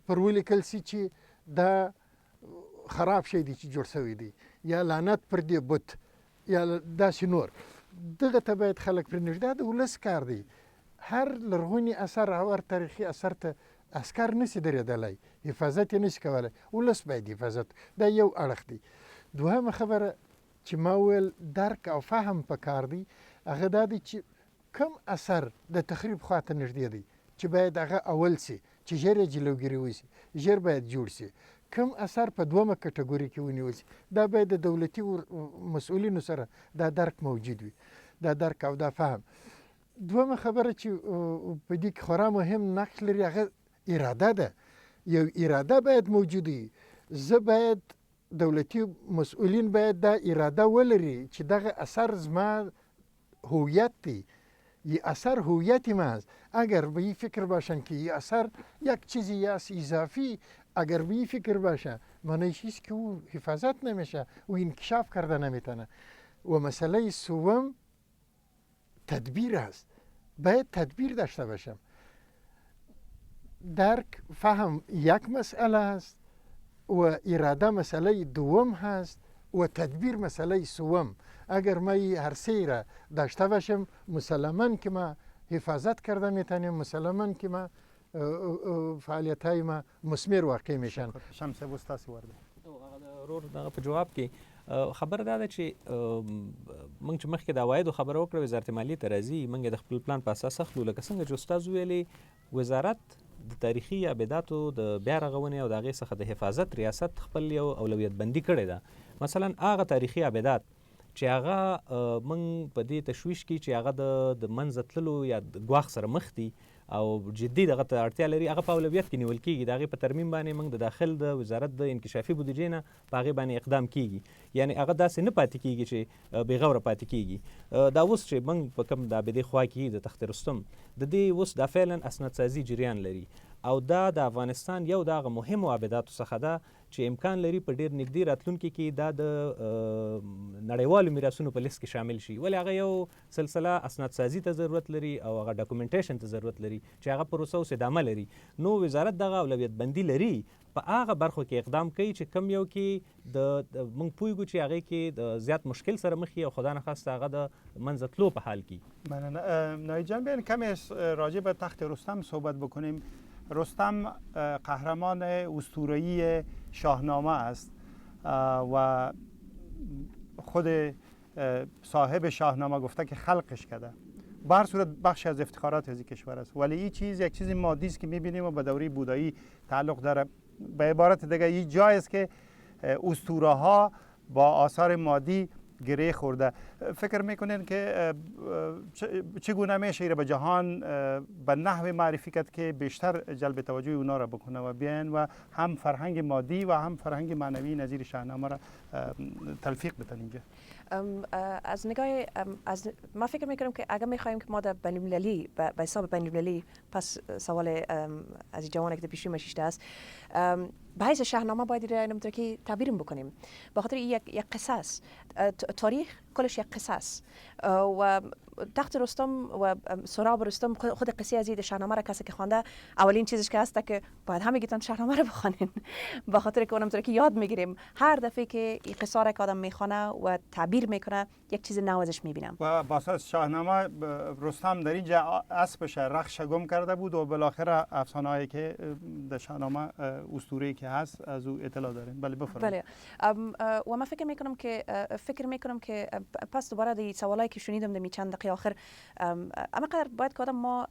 پرولي کل سي چې دا خراب شي دي چې جوړ شوی دی، یا لعنت پر دې بت، یا داسې نور. دغه ته باید خلک پرېنږدي. د ولس کار دی. هر لرغونی اثر او هر تاریخي اثر ته عسکر نشي درېدلی، حفاظت یې نشي کولی. ولس باید حفاظت. دا یو اړخ دی. دوهمه خبره چې ما ویل درک او فهم په کار دی، هغه دا دی چې کم اثر د تخریب خواته نږدې دی چې باید هغه اول سي، چې ژر یې جلوګیري وشي، ژر باید جوړ سي. کم اثر په 2مه کټګوري کې ونیول شي. دا باید د دولتي مسؤلینو سره دا درک موجود وي، دا درک او دا فهم. دومه خبره چې په دې کې خورا مهم نقش لري هغه اراده ده. یو اراده باید موجود وي. زه باید دولتي مسؤلین باید دا اراده ولري چې دغه اثر زما هویت دی. یه اثر هویت ما است. اگر به این فکر باشن که یه اثر یک چیزی است اضافی، اگر به این فکر باشه معنیش است که او حفاظت نمیشه، او انکشاف کرده نمیتونه. و مسئله سوم تدبیر است. باید تدبیر داشته باشم. درک فهم یک مسئله است و اراده مسئله دوم هست و تدبیر مسئله سوم. اگر ما هر سه را داشته باشم مسلماً که ما حفاظت کرده میتونیم، مسلماً که ما فعالیت های ما مثمر واقع میشن. شمس بوستاسی ورده رور دغه په جواب کې خبره دا ده چې موږ چې مخکې د عوایدو خبره وکړه وزارت مالیې ته راځي، موږ د خپل پلان په اساس اخلو. لکه څنګه چې استاد ویلې وزارت د تاریخي ابداتو د بیا رغونې او د هغې څخه د حفاظت ریاست خپل یو اولویت بندي کړې ده. مثلا هغه تاریخي ابدات چې هغه موږ په دې تشویش کې چې هغه د منځه تللو یا د ګواښ سره مخ دي، او جدي دغه ته اړتیا لري هغه په اولویت کې نیول کیږي. د هغې په ترمیم باندې موږ د داخل د وزارت د انکشافي بودیجې نه په هغې باندې اقدام کیږي. یعنی هغه داسې نه پاتې کیږي چې بې غوره پاتې کیږي. دا اوس چې موږ په کوم د آبدې خوا کې د تخت رستم د دې اوس دا فعلا اسنادسازي جریان لري او دا د افغانستان یو د هغه مهمو آبداتو څخه ده چې امکان لري په ډېر نږدې راتلونکي کې دا د نړیوالو میراثونو په لیست کې شامل شي. ولې هغه یو سلسله اسنادسازي ته ضرورت لري او هغه ډاکومنټیشن ته ضرورت لري چې هغه پروسه اوس ادامه لري. نو وزارت دغه اولویت بندي لري په هغه برخو کې اقدام کوي چې کم یو کې د موږ پوهیږو چې هغې کې د زیات مشکل سره مخ وي او خدا نخواسته هغه د منځه تلو په حال کې. نایب جان بیاین کمی راجع به تخت رستم صحبت بکنیم. رستم قهرمان اسطوره‌ای شاهنامه است و خود صاحب شاهنامه گفته که خلقش کرده. به هر صورت بخشی از افتخارات از کشور است، ولی این چیز یک چیز مادی است که می‌بینیم و به دوره بودایی تعلق داره. به عبارت دیگه این جایی است که اسطوره‌ها با آثار مادی گره خورده. فکر میکنین که چگونه میشه به جهان به نحو معرفی کرد که بیشتر جلب توجه اونا را بکنه و بیان و هم فرهنگ مادی و هم فرهنگ معنوی نظیر شاهنامه را تلفیق بدن اینجا؟ از نگاه ما فکر میکنم که اگر میخوایم که ما در بین‌المللی به حساب بین‌المللی پس سوال از جوانی که پیشی مشیشته است به حیث شاهنامه باید نمی‌تونی تعبیرم بکنیم. به خاطر یک قصه است. تاریخ کلش یک قصه است و تخت رستم و سراب رستم خود قصه از شاهنامه را کسی که خوانده اولین چیزش که هست که باید همه گیتان شاهنامه را بخوانین به خاطر که اونم که یاد میگیریم هر دفعه که این قصه را که آدم میخوانه و تعبیر میکنه یک چیز نو ازش میبینم. و باساس شاهنامه رستم در اینجا اسبش رخش گم کرده بود و بالاخره افسانه‌ای که در شاهنامه اسطوره‌ای که هست از او اطلاع داریم. بله بفرمایید. بله و من فکر میکنم که پس دوباره دی سوالایی که شنیدم در چند دقیقه آخر اما قدر باید که ما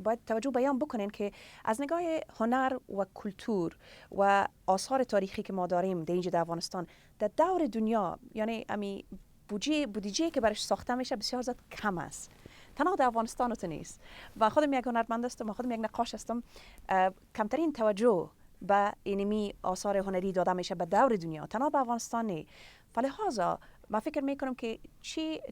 باید توجه بیان بکنین که از نگاه هنر و کلتور و آثار تاریخی که ما داریم در اینجا در افغانستان در دور دنیا یعنی امی بودجه که برش ساخته میشه بسیار زیاد کم است. تنها در افغانستان تو نیست و خودم یک هنرمند هستم و خودم یک نقاش هستم. کمترین توجه به اینمی آثار هنری داده میشه به دور دنیا تنها به افغانستان نیست. فلهذا من فکر میکنم که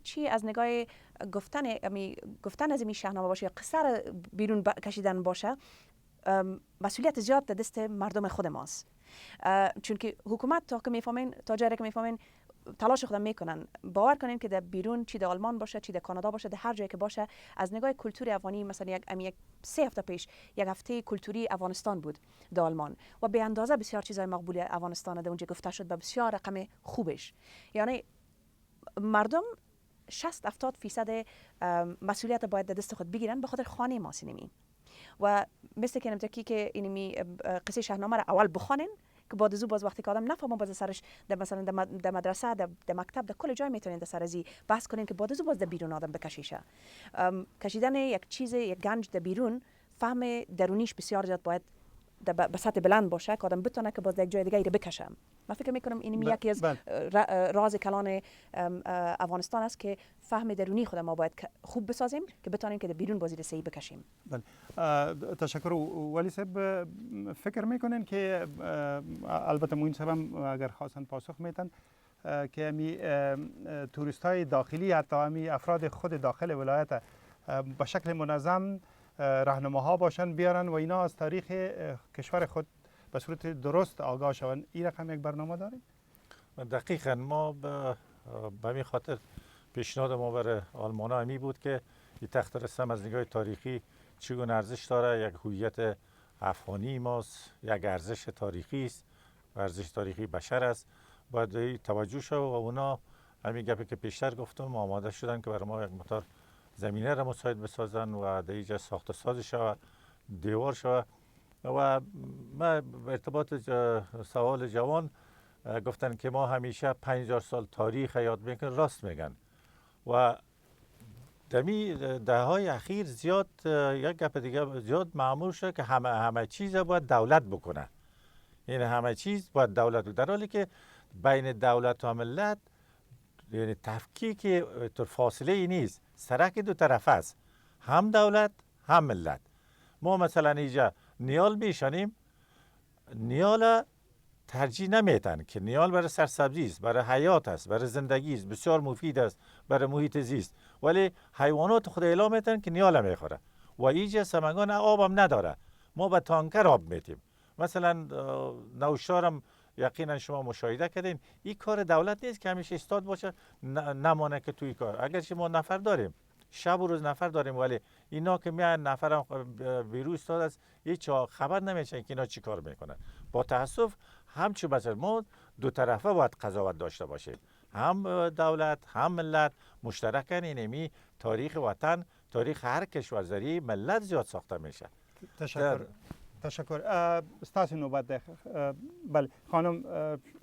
چی از نگاه گفتن از این شاهنامه باشه یا قصه را بیرون کشیدن باشه مسئولیت زیاد در دست مردم خود ماست. چون که حکومت تا که میفهمین تا جایی که میفهمین تلاش خودم میکنن. باور کنین که در بیرون چی در آلمان باشه چی در کانادا باشه در هر جایی که باشه از نگاه کلتوری افغانی مثلا یک 3 هفته پیش یک هفته کلتوری افغانستان بود در آلمان و به اندازه بسیار چیزای مقبول افغانستان در اونجا گفته شد به بسیار رقم خوبش. یعنی مردم 60-70% مسئولیت باید در دست خود بگیرن به خاطر خانه ما سینمی و مثل که نمتکی که اینمی قصه شاهنامه را اول بخوانین که بعد از او باز وقتی که آدم نفهمه باز سرش در مثلا در مدرسه در مکتب در کل جای میتونین در سر ازی بحث کنین که بعد از او باز در بیرون آدم بکشیشه. کشیدن یک چیز یک گنج در بیرون فهم درونیش بسیار زیاد باید به سطح بلند باشه که آدم بتونه که باز در یک جای دیگه بکشه. من فکر میکنم این یکی از راز کلان افغانستان است که فهم درونی خود ما باید خوب بسازیم که بتونیم که در بیرون بازی صحیح بکشیم. بله تشکر. ولی صاحب فکر میکنین که البته موین صاحب اگر خواستن پاسخ میتن که امی توریست های داخلی حتی امی افراد خود داخل ولایت به شکل منظم راهنماها باشن بیارن و اینا از تاریخ کشور خود به صورت درست آگاه شوند. این رقم یک برنامه داریم؟ دقیقاً ما به همین خاطر پیشنهاد ما برای آلمان‌ها همی بود که این تخت رستم از نگاه تاریخی چگونه ارزش داره. یک هویت افغانی ماست، یک ارزش تاریخی است، ارزش تاریخی بشر است. باید توجه شد و اونا همین گپی که پیشتر گفتم آماده شدن که برای ما یک مقدار زمینه را مساعد بسازن و در اینجا ساخت ساز شود، دیوار شود. و ما ارتباط سوال جوان گفتن که ما همیشه 5000 سال تاریخ یاد میکنیم. راست میگن و دمی دههای اخیر زیاد یک گپ دیگه زیاد معمول شده که همه چیز باید دولت بکنه. یعنی همه چیز باید دولت در حالی که بین دولت و ملت یعنی تفکیک فاصله ای نیست، سرک دو طرف است. هم دولت هم ملت. ما مثلا اینجا نیال میشنیم، نیال ترجیح نمیتن که نیال برای سرسبزی است، برای حیات است، برای زندگی است، بسیار مفید است برای محیط زیست، ولی حیوانات خود اعلام میتن که نیال میخوره و اینجا سمنگان آب هم نداره. ما به تانکر آب میتیم. مثلا نوشارم یقینا شما مشاهده کردین، این کار دولت نیست که همیشه استاد باشه نمانه که توی کار. اگرچه ما نفر داریم، شب و روز نفر داریم، ولی اینا که میان نفرم بیرو استاد است، هیچ خبر نمیشه که اینا چی کار میکنن. با تاسف همچون مثلا ما دو طرفه باید قضاوت داشته باشیم، هم دولت هم ملت مشترکن. اینمی تاریخ وطن، تاریخ هر کشورزاری ملت زیاد ساخته میشه. تشکر. استاد نوبت ده. بله خانم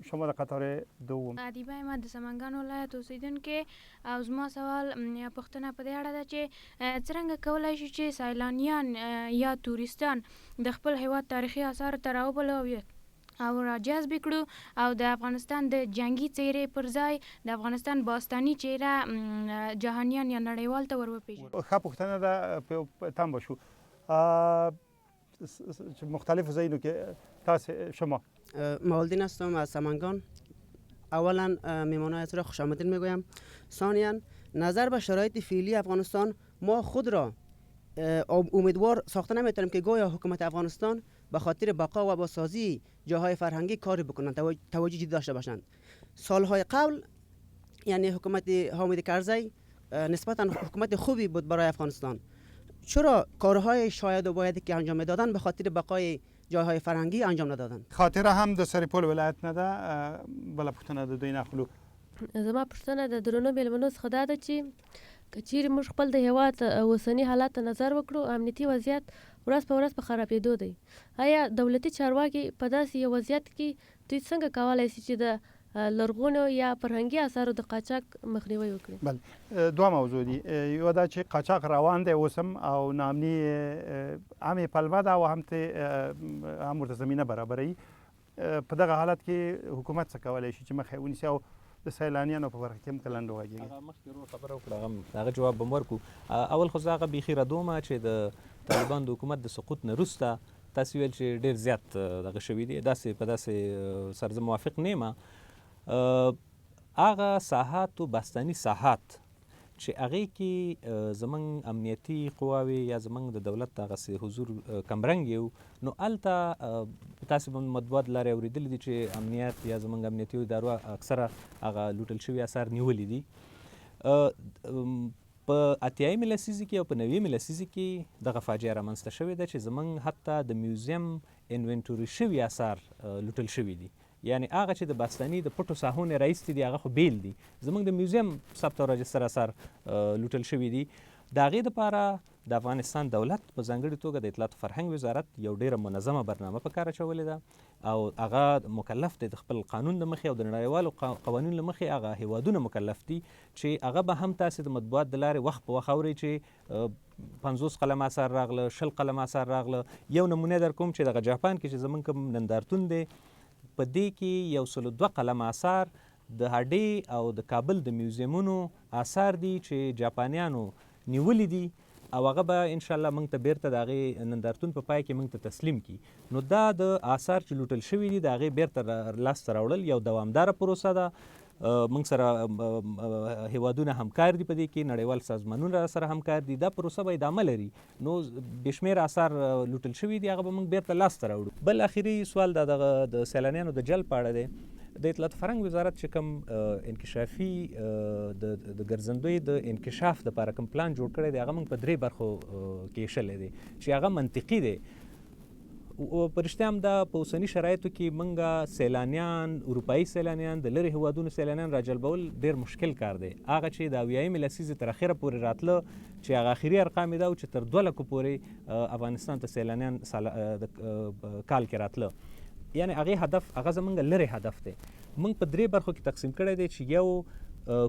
شما در قطار دوم. ادیبه احمد د سمنګان ولایت اوسیدونکو او زما سوال یا پوښتنه په دې اړه ده چې څرنګه کولای شو چې سیلانیان یا توریستان د خپل هیواد تاریخي آثار ته راوبلو او را جذب کړو او د افغانستان د جنگي څیرې پر ځای د افغانستان باستاني چیرې جهانیان یا نړیوال ته وروپیژني. ښه پوښتنه ده تم باشو. مختلف زینو که شما مولدین هستم از سمنگان. اولا میمانایت را خوش آمدید میگویم. ثانیا نظر به شرایط فعلی افغانستان ما خود را امیدوار ساخته نمیتونیم که گویا حکومت افغانستان به خاطر بقا و بازسازی جاهای فرهنگی کاری بکنند، توجه جدی داشته باشند. سالهای قبل یعنی حکومت حامد کرزی نسبتا حکومت خوبی بود برای افغانستان. چرا کارهای شاید و باید که انجام میدادن به خاطر بقای جاهای فرهنگی انجام ندادن؟ خاطر هم د سرپل ولایت نه ده بل پښتنه د دوی نه خلو. زما پښتنه د درونو بیلمنو څخه دا ده چې کچیر موږ خپل د هیواد اوسنی حالات ته نظر وکړو، امنیتي وضعیت ورځ په ورځ په خرابېدو دی. آیا دولتي چارواکي په داسې یو وضعیت کې دوی څنګه کولای شي چې د لرغونو یا فرهنګي اثارو د قاچاق مخنیوي وکړي؟ بله دوه موضوع دي. یو دا چې قاچاق روان دی اوسم او نامني هم پلوه ده او هم ورته زمینه برابروي. په دغه حالت کې حکومت څه کولی شي چې مخه ونیسي او د سیلانیانو په برخه کې هم کلنډ وغږېږي؟ هغه مخکې ورو خبره وکړه، هغه جواب به م ورکړو. اول خو زه هغه بیخي ردومه چې د طالبان د حکومت د سقوط نه وروسته تاسې ویل چې ډېر زیات دغه شوي دي، داسې په داسې سره زه موافق نه یم. هغه ساحات و بستاني ساحات چې هغې کې زموږ امنیتي قواوې یا زموږ د دولت دغسې حضور کمرنګ یو، نو هلته تاسې به مطبوعات لارې اورېدلي دي چې امنیت یا زموږ امنیتي ادارو اکثره هغه لوټل شوي اثار نیولي دي. په اتیایمې لسیزې کې او په نویمې لسیزې کې دغه فاجعه رامنځته شوې ده چې زموږ حتی د میوزیم انوینټوري شوي اثار لوټل شوي دي. یعنی هغه چې د باستاني د پټو ساحو نه رایستې دي هغه خو بیل دي، زموږ د میوزیم ثبت او راجستر اثار لوټل شوي دي. د هغې دپاره د افغانستان دولت په ځانګړې توګه د اطلاعات فرهنګ وزارت یو ډېره منظمه برنامه په کار اچولې ده او هغه مکلف دی د خپل قانون له مخې او د نړیوالو قوانینو له مخې هغه هیوادونه مکلف دي چې هغه به هم تاسې د مطبوعات د لارې وخت په وخت اورئ چې 50 قلم اثار راغله، 20 قلم اثار راغله. یو نمونه در کوم چې دغه جاپان کې چې زموږ کوم نندارتون دی په دې کې 102 قلم اثار د هډې او د کابل د میوزیمونو اثار دي چې جاپانیانو نیولي دي او هغه به انشاءالله موږ ته بیرته د هغې نندارتون په پای کې موږ ته تسلیم کړي. نو دا د اثار چې لوټل شوي دي د هغې بیرته لاسته راوړل یو دوامداره پروسه ده. موږ سره هیوادونه همکار دي په دې کې، نړیوال سازمانونه سره همکار دي. دا پروسه به ادامه لري. نو بېشمېره اثار لوټل شوي دي هغه به موږ بیرته لاسته راوړو. بل اخري سوال د سیلانیانو د جلب په اړه دی. د اطلاعات فرهنګ وزارت چې کوم انکشافي د ګرځندوی د انکشاف دپاره کوم پلان جوړ کړی دی هغه موږ په 3 برخو کې ایښلی دی چې هغه منطقي دی. په رښتیا هم دا په اوسني شرایطو کې موږ سیلانیان، اروپایي سیلانیان، د لرې هیوادونو سیلانیان راجلبول ډېر مشکل کار دی. هغه چې د 80مې لسیزې تر اخره پورې راتله چې هغه اخري ارقام یې دا و چې تر 2 لکو پورې افغانستان ته سیلانیان کال کې راتله. یعنی هغې هدف هغه زموږ لرې هدف دی. موږ په 3 برخو کې تقسیم کړی دی چې یو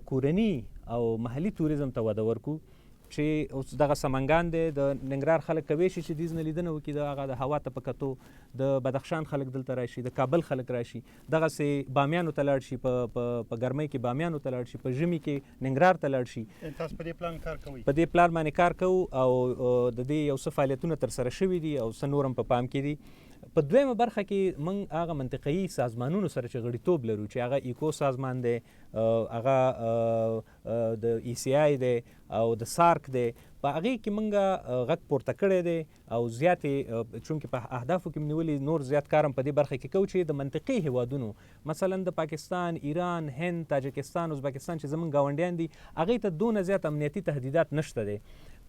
کورني او محلي توریزم ته وده ورکو چې اوس دغه سمنګان دی د ننګرهار خلک کوي شي چې دیز نه لیدنه وکړي د هغه د هوا ته په کتو د بدخشان خلک دلته راشي د کابل خلک راشي دغسې بامیانو ته لاړ شي په ګرمۍ کې بامیانو ته لاړ شي په ژمي کې ننګرهار ته لاړ شي. تاسو په دې پلان کار کوئ؟ په دې پلان باندې کار کوو او د دې یو څه فعالیتونه ترسره شوي دي او څه نور هم په پام کې دي. په دویمه برخه کې موږ هغه منطقه‌ایي سازمانونو سره چې غړیتوب لرو چې هغه ایکو سازمان دی هغه د ای سی آی دی او د سارک دی په هغې کې موږ غږ پورته کړی دی او زیاتې چونکې په اهدافو کې مې نیولي نور زیات کار هم په دې برخه کې کوو چې د منطقي هیوادونو مثلا د پاکستان، ایران، هند، تاجکستان، ازبکستان چې زموږ ګاونډیان دي هغې ته دونه زیات امنیتي تهدیدات نشته دی.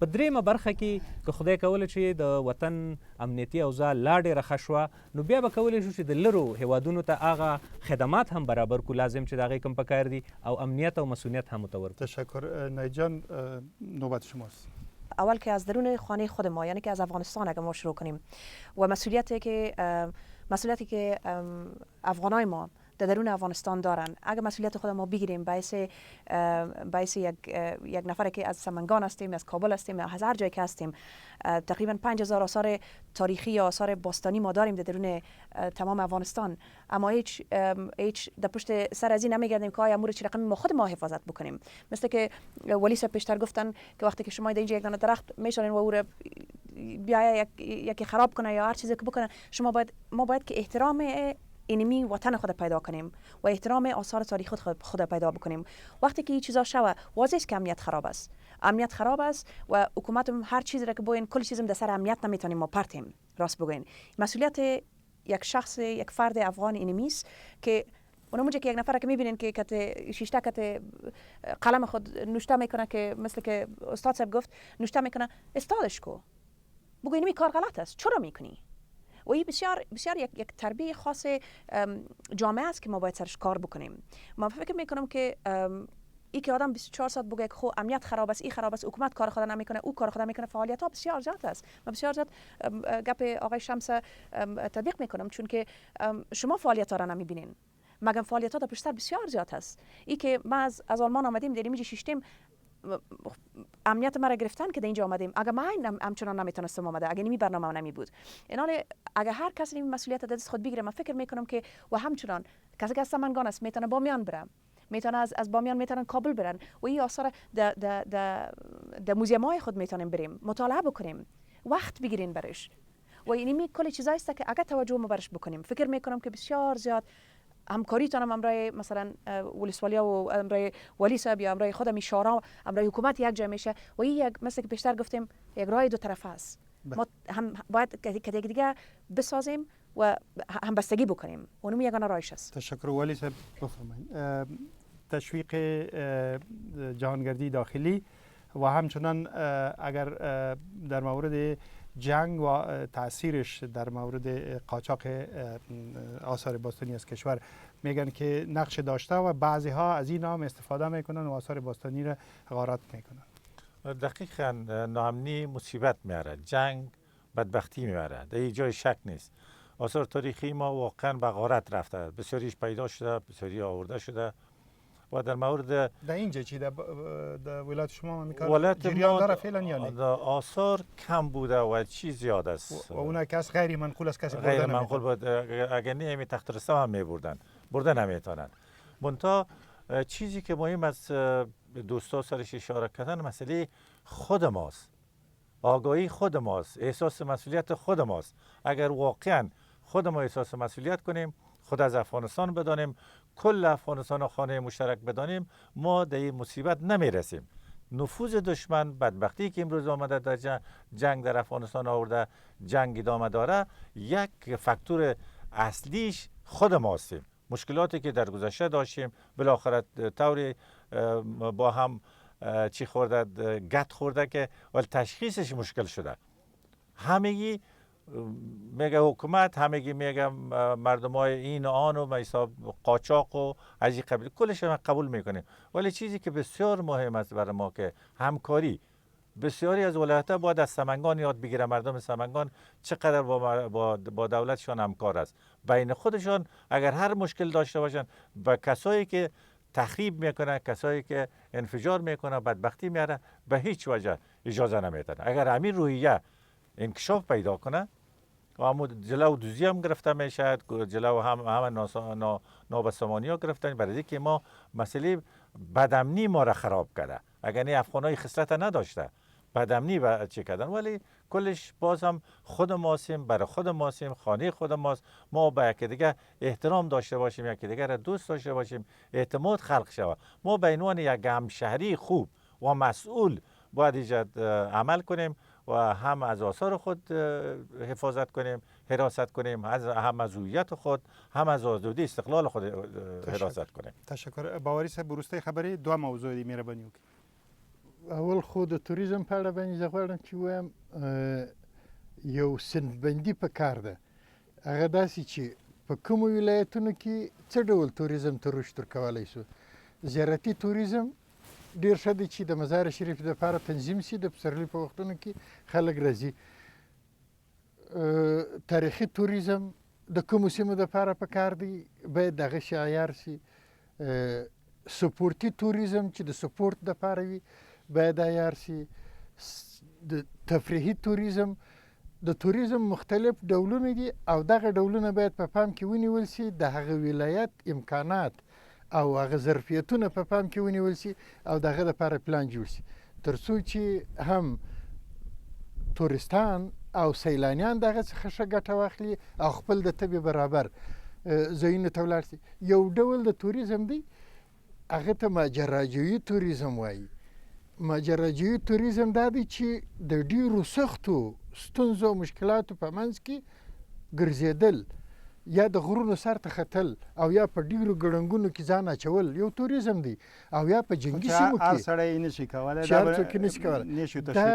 په دریمه برخه کې که خدای کوله چې د وطن امنیتي اوضاع لا ډېره ښه شوه نو بیا به کولی شو چې د لرو هیوادونو ته هغه خدمات هم برابر کړو لازم چې د هغې کوم پکار دي او امنیت او مسئولیت هم ورته ورکړو. تشکر. نایب جان نوبت شماست. اول که از درون خانه خود ما یعنی که از افغانستان اگر ما شروع کنیم و مسئولیتی که افغانای ما در درون افغانستان دارن اگر مسئولیت خود ما بگیریم باعث یک نفر که از سمنگان هستیم، از کابل هستیم، از هر جایی که هستیم تقریبا 5000 آثار تاریخی یا آثار باستانی ما داریم در درون تمام افغانستان اما هیچ در پشت سر از این نمیگردیم که آیا امور چه رقمی ما خود ما حفاظت بکنیم. مثل که ولی صاحب پیشتر گفتن که وقتی که شما در اینجا یک دانه درخت میشونین و او رو بیاید یکی خراب کنه یا هر چیزی که بکنه ما باید که احترام اینمی وطن خود پیدا کنیم و احترام آثار تاریخی خود پیدا بکنیم. وقتی که این چیزا شوه واضحه است که امنیت خراب است و حکومت هر چیزی را که باین کل چیزم در سر امنیت نمیتونیم ما پرتیم. راست بگوین مسئولیت یک شخص یک فرد افغان اینمی است که اونموجه که یک نفر که میبینین که شیشته کت قلم خود نوشته میکنه که مثل که استاد صاحب گفت نوشته میکنه استادش کو بگو اینمی کار غلط است چرا میکنی؟ و این بسیار یک تربیه خاص جامعه است که ما باید سرش کار بکنیم. من فکر میکنم که ای که آدم 24 ساعت بگه که خب امنیت خراب است، این خراب است، حکومت کار خود نمیکنه، او کار خود نمیکنه، فعالیت ها بسیار زیاد است. من بسیار زیاد گپ آقای شمس تطبیق میکنم چون که شما فعالیت ها را نمیبینین مگر فعالیت ها در پشت سر بسیار زیاد است. ای که ما از آلمان آمدیم در اینجا شیشتیم امنیت ما را گرفتن که در اینجا آمدیم اگر ما همچنان نمیتونستم آمده اگر نمی برنامه نمی بود اینال اگر هر کسی این مسئولیت دست خود بگیره من فکر میکنم که و همچنان کسی که از سمنگان است میتونه بامیان بره میتونه از بامیان میتونن کابل برن و این آثار در موزیم‌های خود میتونیم بریم مطالعه بکنیم وقت بگیرین برش و اینمی کلی چیزایی است که اگر توجه ما برش بکنیم فکر میکنم که بسیار زیاد همکاری تانم امرای مثلا ولسوالیا و امرای ولی صاحب یا امرای خودم شورا امرای حکومت یک جا میشه و این یک مثل که بیشتر گفتیم یک راه دو طرفه است. ما هم باید که دیگه بسازیم و همبستگی بکنیم اونم یگانه راهش است. تشکر. ولی صاحب بفرمایید. تشویق جهانگردی داخلی و همچنان اگر در مورد جنگ و تاثیرش در مورد قاچاق آثار باستانی از کشور میگن که نقش داشته و بعضی ها از این نام استفاده میکنن و آثار باستانی را غارت میکنن. دقیقاً ناامنی مصیبت میاره، جنگ بدبختی میاره، در جای شک نیست. آثار تاریخی ما واقعا به غارت رفته، بسیاریش پیدا شده، بسیاری آورده شده و در مورد در اینجا چی در ولایت شما میکار ولایت جریان داره فعلا یا نه؟ آثار کم بوده و چی زیاد است و اون کس غیر منقول است کسی غیر منقول بود اگر نه می تخت رسته هم میبردن برده نمیتونن. منتها چیزی که مهم از دوستا سرش اشاره کردن مسئله خود ماست، آگاهی خود ماست، احساس مسئولیت خود ماست. اگر واقعا خود ما احساس مسئولیت کنیم، خود از افغانستان بدانیم، کل افغانستان و خانه مشترک بدانیم، ما در این مصیبت نمیرسیم. نفوذ دشمن، بدبختی که امروز آمده در جنگ در افغانستان آورده، جنگ ادامه داره، یک فاکتور اصلیش خود ما هستیم. مشکلاتی که در گذشته داشتیم بالاخره طوری با هم چی خورده گت خورده که ولی تشخیصش مشکل شده. همگی میگه حکومت، همگی میگه مردمای این و آن و حساب قاچاق و از این قبیل کلش ما قبول میکنیم، ولی چیزی که بسیار مهم است برای ما که همکاری. بسیاری از ولایت‌ها باید از سمنگان یاد بگیره، مردم سمنگان چقدر با دولتشان همکار است. بین خودشان اگر هر مشکل داشته باشن با کسایی که تخریب میکنه، کسایی که انفجار میکنه، بدبختی میاره، به هیچ وجه اجازه نمیدن. اگر همین روحیه انکشاف پیدا کنه و همون جلو دوزی هم گرفته میشه، جلو هم نابسامانی ها گرفتن، برای که ما مسئله بدامنی ما را خراب کرده. اگر نه افغانای خصلت نداشته بدامنی و چه کردن، ولی کلش باز هم خود ماسیم، برای خود ماسیم، خانه خود ماست. ما با یکی دیگه احترام داشته باشیم، یکی دیگه را دوست داشته باشیم، اعتماد خلق شود. ما به عنوان یک همشهری خوب و مسئول باید ایجاد عمل کنیم و هم از آثار خود حفاظت کنیم، حراست کنیم، هم از هویت خود، هم از آزادی استقلال خود حراست کنیم. تشکر. باوری صاحب بروسته خبرې دوه موضوع دي مهرباني وکړئ. اول خو د توریزم په اړه باندې زه غواړم چې وایم یو صنفبندي پکار ده. هغه داسې چې په کومو ولایتونو کې څه ډول توریزم ته رشد ورکولی شو. زیارتي توریزم ډېر ښه دی چې د مزار شریف دپاره تنظیم شي، د پسرلي په وختونو کې خلک راځي. تاریخي توریزم د کومو سیمو دپاره پکار دی، باید دغه شی عیار شي. سپورتي توریزم چې د سپورت دپاره وي باید عیار شي. د تفریحي توریزم، د توریزم مختلف ډولونه دي او دغه ډولونه باید په پام کې ونیول شي، د هغه ولایت امکانات او هغه ظرفیتونه په پام کې ونیول شي او دغه دپاره پلان جوړ شي، تر څو چې هم تورستان او سیلانیان دغه څخه ښه ګټه واخلي او خپل د طبع برابر ځایونو ته ولاړ شي. یو ډول د توریزم دی هغه ته ماجراجویي توریزم وایي. ماجراجویي توریزم دا دی چې د ډیرو سختو ستونزو او مشکلاتو په منځ کې ګرځېدل، یا د غرونو سر ته ختل او یا په ډیرو ګړنګونو کې ځان اچول یو توریزم دی، او یا په جنگي سیمو کې هر سړی نشي کولی، چې هر څوک نشي کولی. دا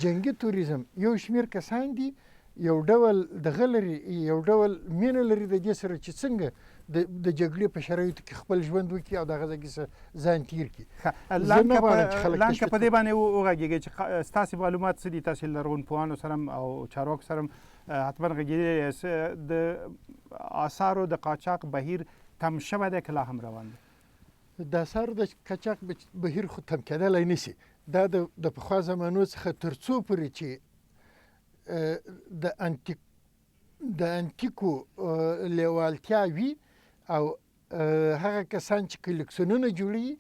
جنگي توریزم یو شمېر کسان دي یو ډول دغه لري، یو ډول مینه لري د دې سره چې څنګه د جګړې په شرایطو کې خپل ژوند وکړي او دغه ځای کې ځان تیر کړي. لنډ که په دې باندې وغږېږئ چې ستاسې معلومات څه دي، تاسې لرغونپوهانو سره او چارواکو سره حتما غږېدلي یاست. د آثارو د قاچاق بهیر تم شوی دی که لا هم روان دی؟ د آثارو د قاچاق بهیر خو تم کېدلی نشي. دا د پخوا زمانو څخه تر څو پورې چې د انتیکو لیوالتیا وي او هغه کسان چې کلکسیونونه جوړوي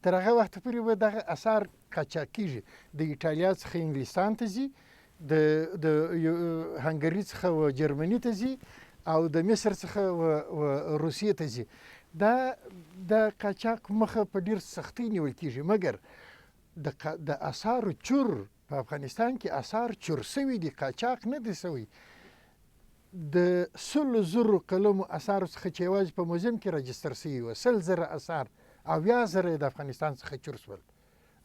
تر هغه وخته پورې به دغه اثار قاچاق کېږي. د ایټالیا څخه انګلستان ته ځي، د هنګري څخه و جرمني ته ځي او د مصر څخه و روسیې ته ځي. دا د قاچاق مخه په ډېر سختۍ نیول کېږي، مګر د اثارو چور په افغانستان کې اثار چور سوي دي، قاچاق نه دی سوی. د 100,000 قلمو اثارو څخه چې یوازې په موزیم کې راجستر سوي وه 100,000 اثار، 80,000 د افغانستان څخه چور سول.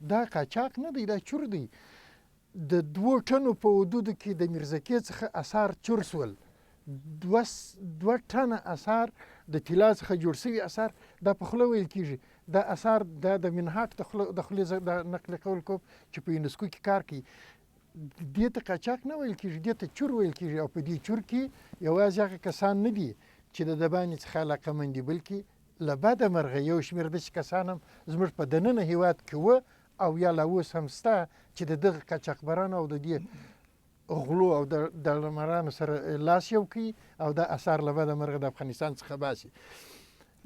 دا قاچاق نه دی، دا چور دی. د 2 ټنو په حدودو کې د میرزکې څخه اثار چور سول. 2 ټنه اثار د طلا څخه جوړ سوي اثار، دا په خوله ویل کېږي. دا اثار د منهاټ د خولې د نقل قول کوم چې په یونسکو کې کار کوي، دې ته قاچاق نه ویل کېږي، دې ته چور ویل کېږي. او په دې چور کې یوازې هغه کسان نه دي چې د باندې څخه علاقمند دي، بلکې له بده مرغه یو شمېر داسې کسان هم زموږ په دننه هېواد کې وه او یا لا اوس هم شته چې د دغه قاچاقبرانو او د دې غلو او د ډلمرانو سره لاس یو کوي او دا اثار له بده مرغه د افغانستان څخه باسي.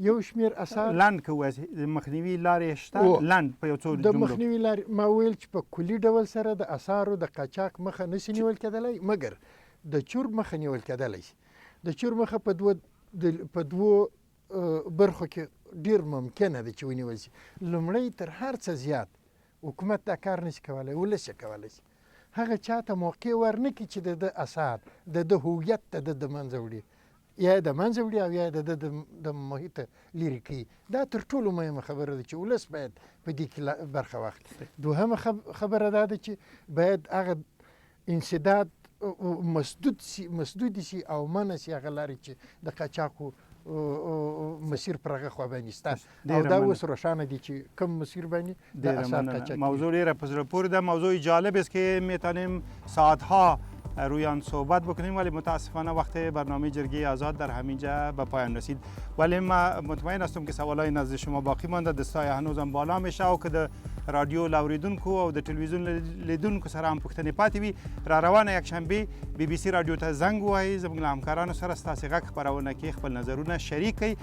یو شمېر اثار لنډ که ووایاست د مخنیوي لارې شته؟ لنډ په یو څو د مخنیوي لارې ما ویل چې په کلي ډول سره د اثارو د قاچاق مخه نشي نیول کېدلی، مګر د چور مخه نیول کېدلی شي. د چور مخه په دوو برخو کې ډېر ممکنه ده چې ونیول شي. لومړی تر هر څه زیات حکومت دا کار نشي کولی، ولس یې کولی شي. هغه چاته موقع ورنکړي چې د اثار د هویت ته د منځه وړي، یا د منځه وړي او یا د محیطه لرې کوي. دا تر ټولو مهمه خبره ده چې ولس باید په دې کې برخه واخلي. دوهمه خبره دا ده چې باید هغه انسداد مسدود شي او منع شي هغه لارې چې د قاچاقو مسیر پر هغه خوا باندې شته او دا اوس روښانه دي چې کم مسیر باندې د اثار قاچاق. موضوع ډېره په زړه پورې ده، موضوع جالب است که میتونیم ساعتها روی آن صحبت بکنیم، ولی متاسفانه وقت برنامه جرگه آزاد در همینجا به پایان رسید. ولی ما مطمئن هستم که سوالای نزد شما باقی مانده، دستای هنوزم بالا میشه او که د رادیو لاوریدونکو او د تلویزیون لیدونکو سره هم پوښتنې پاتې وي. را روانه یکشنبه بی بی سی رادیو ته زنګ ووهئ، زموږ له همکارانو سره ستاسې غږ خپرونه کې خپل نظرونه شریک کړئ،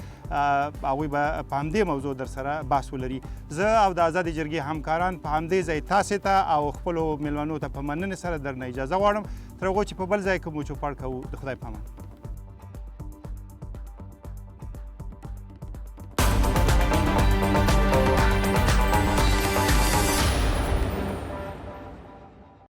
هغوی به په همدې موضوع در سره بحث ولري. زه او د آزادې جرګې همکاران په همدې ځای تاسې ته او خپلو میلمنو ته په مننې سره درنه اجازه غواړم. تر هغو چې په بل ځای کې مو چوپړ کوو، د خدای په امان.